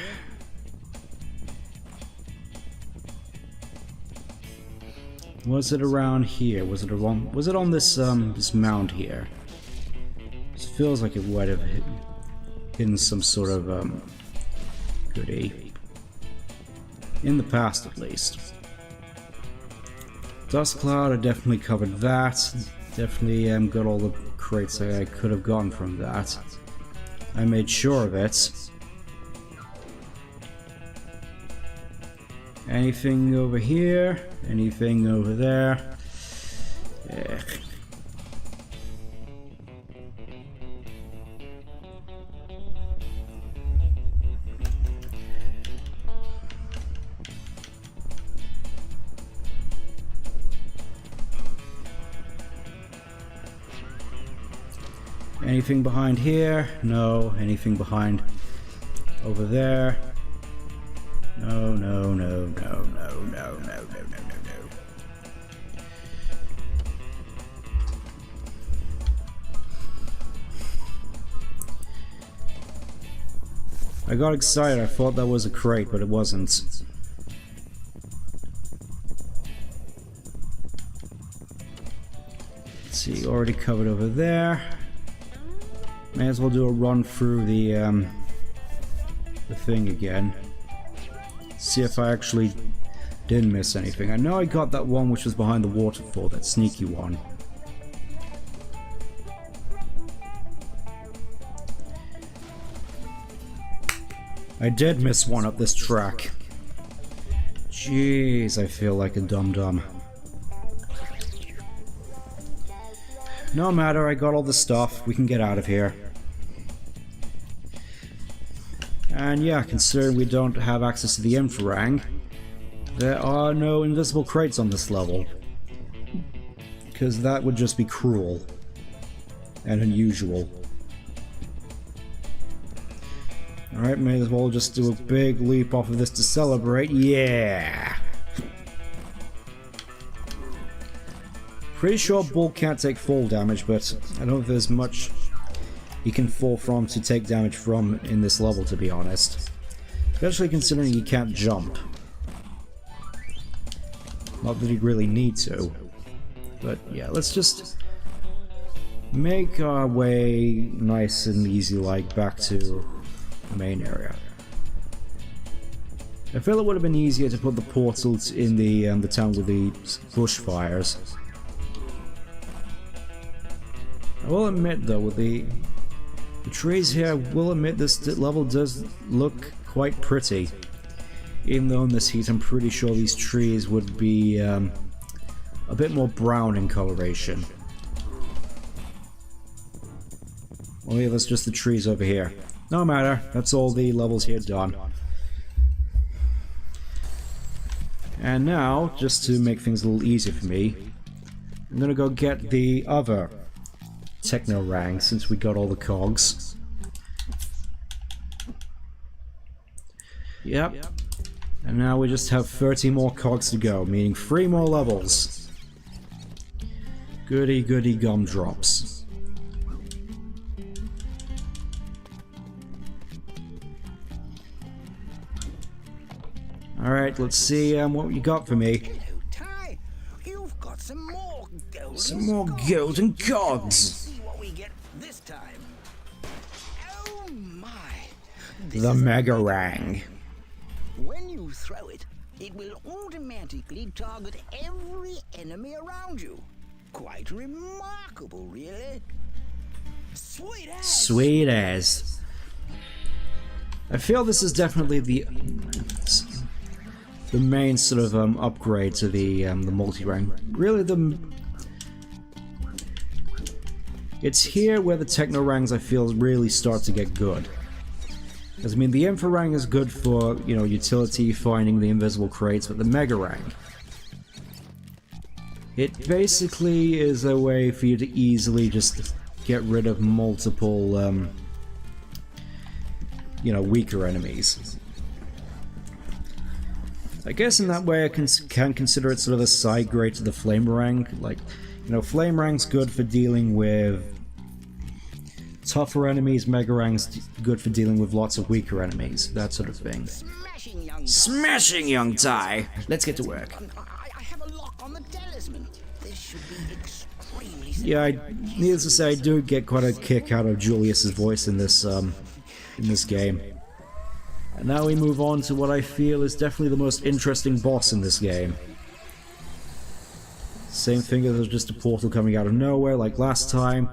Was it around here? Was it on this this mound here? This feels like it would have hidden some sort of goodie. In the past, at least. Dust cloud, I definitely covered that. Definitely got all the crates that I could have gotten from that. I made sure of it. Anything over here? Anything over there? Ugh. Anything behind here? No. Anything behind over there? No, no, no, no, no, no, no, no, no, no, no. I got excited. I thought that was a crate, but it wasn't. Let's see, already covered over there. May as well do a run through the thing again. See if I actually didn't miss anything. I know I got that one which was behind the waterfall, that sneaky one. I did miss one up this track. Jeez, I feel like a dum-dum. No matter, I got all the stuff. We can get out of here. And yeah, considering we don't have access to the infrarang, there are no invisible crates on this level. Because that would just be cruel. And unusual. Alright, may as well just do a big leap off of this to celebrate. Yeah! Pretty sure Bull can't take fall damage, but I don't think there's much he can fall from to take damage from in this level, to be honest. Especially considering he can't jump. Not that he'd really need to. But yeah, let's just make our way nice and easy like back to the main area. I feel it would have been easier to put the portals in the town with the bushfires. I will admit though, with the trees here, I will admit this level does look quite pretty. Even though in this heat I'm pretty sure these trees would be a bit more brown in coloration. Well yeah, that's just the trees over here. No matter, that's all the levels here done. And now, just to make things a little easier for me, I'm gonna go get the other Techno Rang since we got all the cogs. Yep. And now we just have 30 more cogs to go, meaning 3 more levels. Goody goody gumdrops. Alright, let's see what you got for me. Hello, Ty. You've got some more golden Some more golden cogs. See what we get this time. Oh my. This The is Mega Rang. When you throw it, it will automatically target every enemy around you. Quite remarkable, really. Sweet as. Sweet as. I feel this is definitely the main sort of upgrade to the multi-rang. Really, it's here where the Techno Rangs I feel really start to get good. Because I mean, the Infra Rang is good for, you know, utility, finding the invisible crates, but the Mega Rang, it basically is a way for you to easily just get rid of multiple, you know, weaker enemies. I guess in that way I can consider it sort of a side grade to the Flame Rang. Like, you know, Flame Rang's good for dealing with tougher enemies, Mega Rang's good for dealing with lots of weaker enemies, that sort of thing. Smashing young Tai! Let's get to work. I have a lock on the talisman. This should be extremely simple. Yeah, needless to say, I do get quite a kick out of Julius's voice in this game. And now we move on to what I feel is definitely the most interesting boss in this game. Same thing, there's just a portal coming out of nowhere like last time.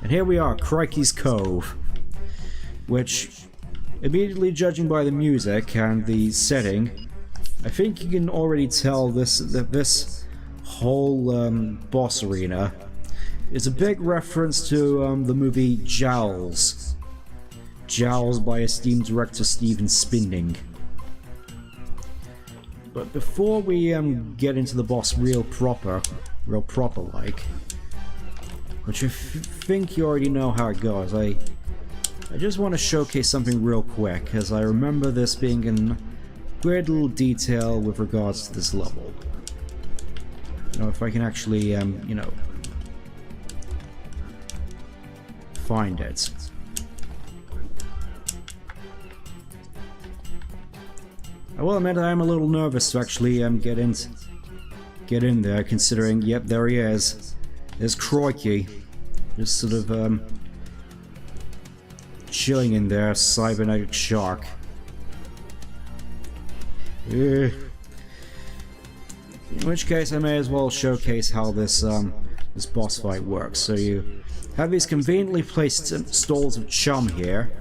And here we are, Crikey's Cove. Which, immediately judging by the music and the setting, I think you can already tell that this whole boss arena is a big reference to the movie Jowls. Jowls by esteemed director Steven Spinding. But before we get into the boss real proper like, which I think you already know how it goes, I just want to showcase something real quick, as I remember this being in weird little detail with regards to this level. You know, if I can actually, you know, find it. I will admit I am a little nervous to actually get in there, considering, yep, there he is. There's Crikey, just sort of chilling in there, cybernetic shark. In which case, I may as well showcase how this this boss fight works. So you have these conveniently placed stalls of chum here.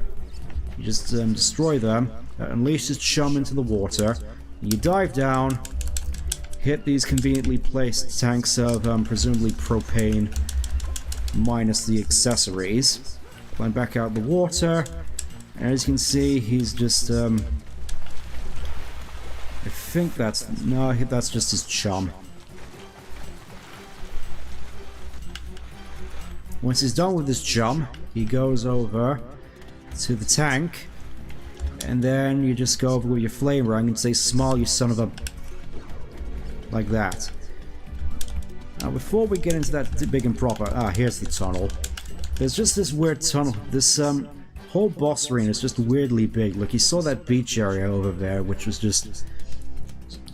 You just destroy them. That unleashes chum into the water. You dive down, hit these conveniently placed tanks of presumably propane minus the accessories. Climb back out of the water, and as you can see, he's just I think that's just his chum. Once he's done with his chum, he goes over to the tank. And then you just go over with your flame rung and say, "Smile, you son of a..." like that. Now, before we get into that big and proper... here's the tunnel. There's just this weird tunnel. This whole boss arena is just weirdly big. Like, you saw that beach area over there, which was just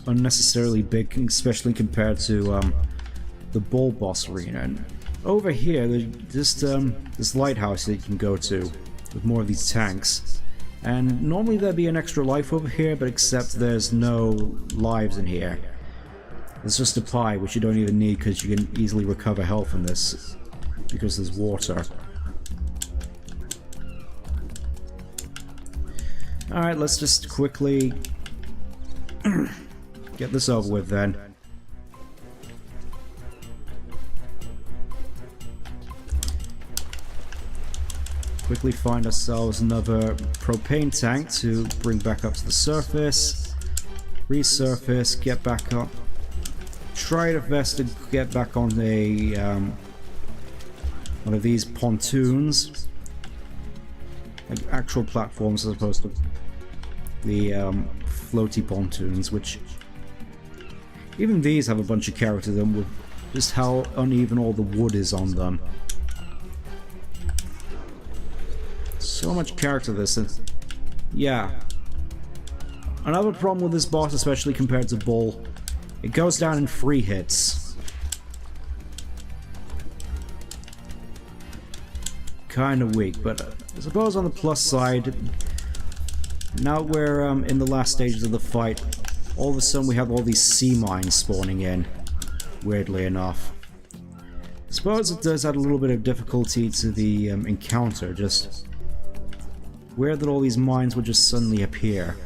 unnecessarily big, especially compared to the bull boss arena. And over here, there's just this lighthouse that you can go to with more of these tanks. And normally there'd be an extra life over here, but except there's no lives in here. There's just a pie, which you don't even need because you can easily recover health in this, because there's water. Alright, let's just quickly get this over with then. Quickly find ourselves another propane tank to bring back up to the surface. Resurface, get back up. Try to best to get back on a one of these pontoons, like actual platforms as opposed to the floaty pontoons, which even these have a bunch of character in them with just how uneven all the wood is on them. So much character this is. Yeah. Another problem with this boss, especially compared to Bull, it goes down in 3 hits. Kinda weak, but I suppose on the plus side, now we're in the last stages of the fight, all of a sudden we have all these sea mines spawning in, weirdly enough. I suppose it does add a little bit of difficulty to the encounter, just weird that all these mines would just suddenly appear.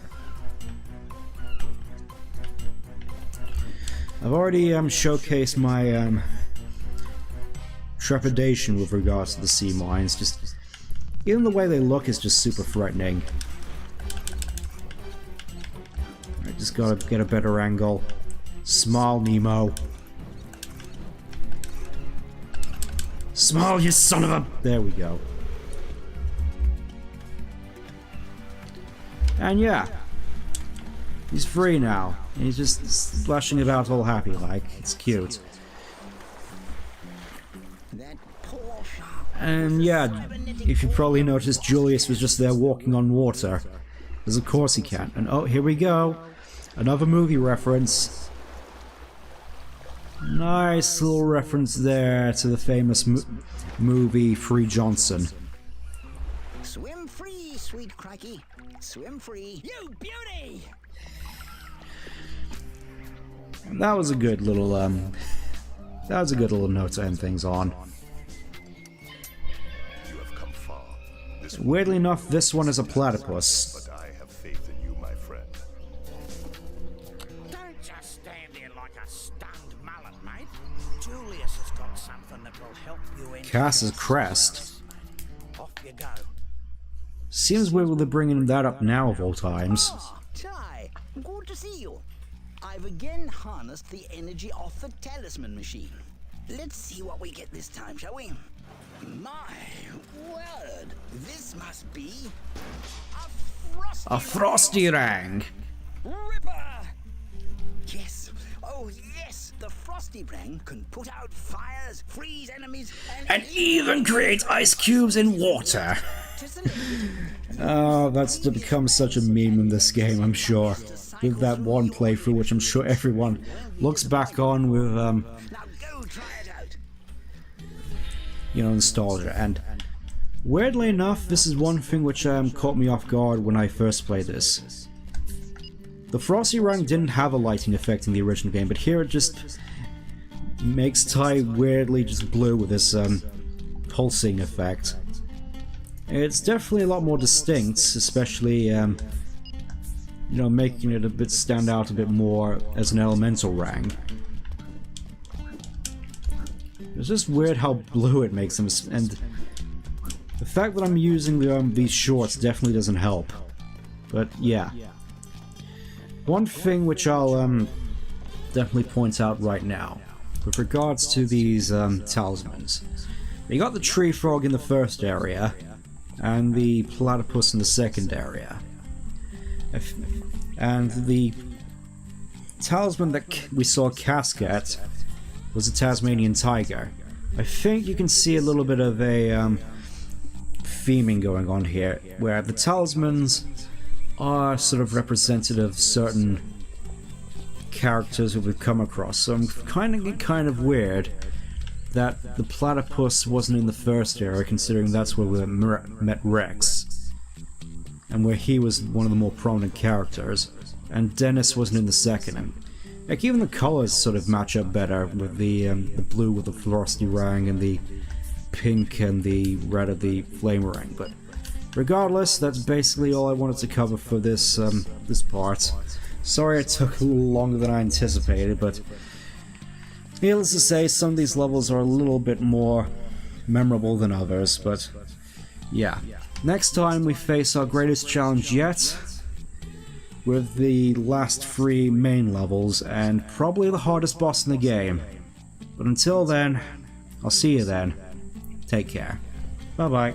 I've already showcased my trepidation with regards to the sea mines. Just even the way they look is just super threatening. I just gotta get a better angle. Smile, Nemo. Smile, you son of a... There we go. And yeah, he's free now. And he's just splashing about all happy like. It's cute. And yeah, if you probably noticed, Julius was just there walking on water. Because of course he can. And oh, here we go. Another movie reference. Nice little reference there to the famous movie Free Johnson. Swim free, sweet crikey. Swim free. You beauty! And that was a good little note to end things on. You have come far. This Weirdly enough, this one is a platypus. but I have faith in you, my friend. Don't just stand there like a stunned mullet, mate. Julius has got something that will help you in. Cass's crest. Off you go. Seems weird they're bringing that up now of all times. Ah, Ty, good to see you. I've again harnessed the energy off the talisman machine. Let's see what we get this time, shall we? My word, this must be A frosty rang. Ripper! Yes, oh yes, the frosty rang can put out fires, freeze enemies, And even create ice cubes in water. Oh, that's to become such a meme in this game, I'm sure. With that one playthrough, which I'm sure everyone looks back on with, Now go try it out. you know, nostalgia. And weirdly enough, this is one thing which caught me off guard when I first played this. The Frosty Rang didn't have a lighting effect in the original game, but here it just makes Ty weirdly just blue with this pulsing effect. It's definitely a lot more distinct, especially you know, making it a bit stand out a bit more as an elemental rang. It's just weird how blue it makes them, and the fact that I'm using these shorts definitely doesn't help. But yeah, one thing which I'll definitely point out right now, with regards to these talismans, you got the tree frog in the first area, and the platypus in the second area. And the talisman that we saw Cass get was a Tasmanian tiger. I think you can see a little bit of a theming going on here, where the talismans are sort of representative of certain characters that we've come across. So I'm finding it kind of weird that the platypus wasn't in the first area, considering that's where we met Rex, and where he was one of the more prominent characters, and Dennis wasn't in the second. And like, even the colors sort of match up better with the blue with the frosty rang and the pink and the red of the flame ring. But regardless, that's basically all I wanted to cover for this this part. Sorry it took a little longer than I anticipated, but needless to say, some of these levels are a little bit more memorable than others. But yeah, next time we face our greatest challenge yet, with the last 3 main levels, and probably the hardest boss in the game. But until then, I'll see you then. Take care. Bye bye.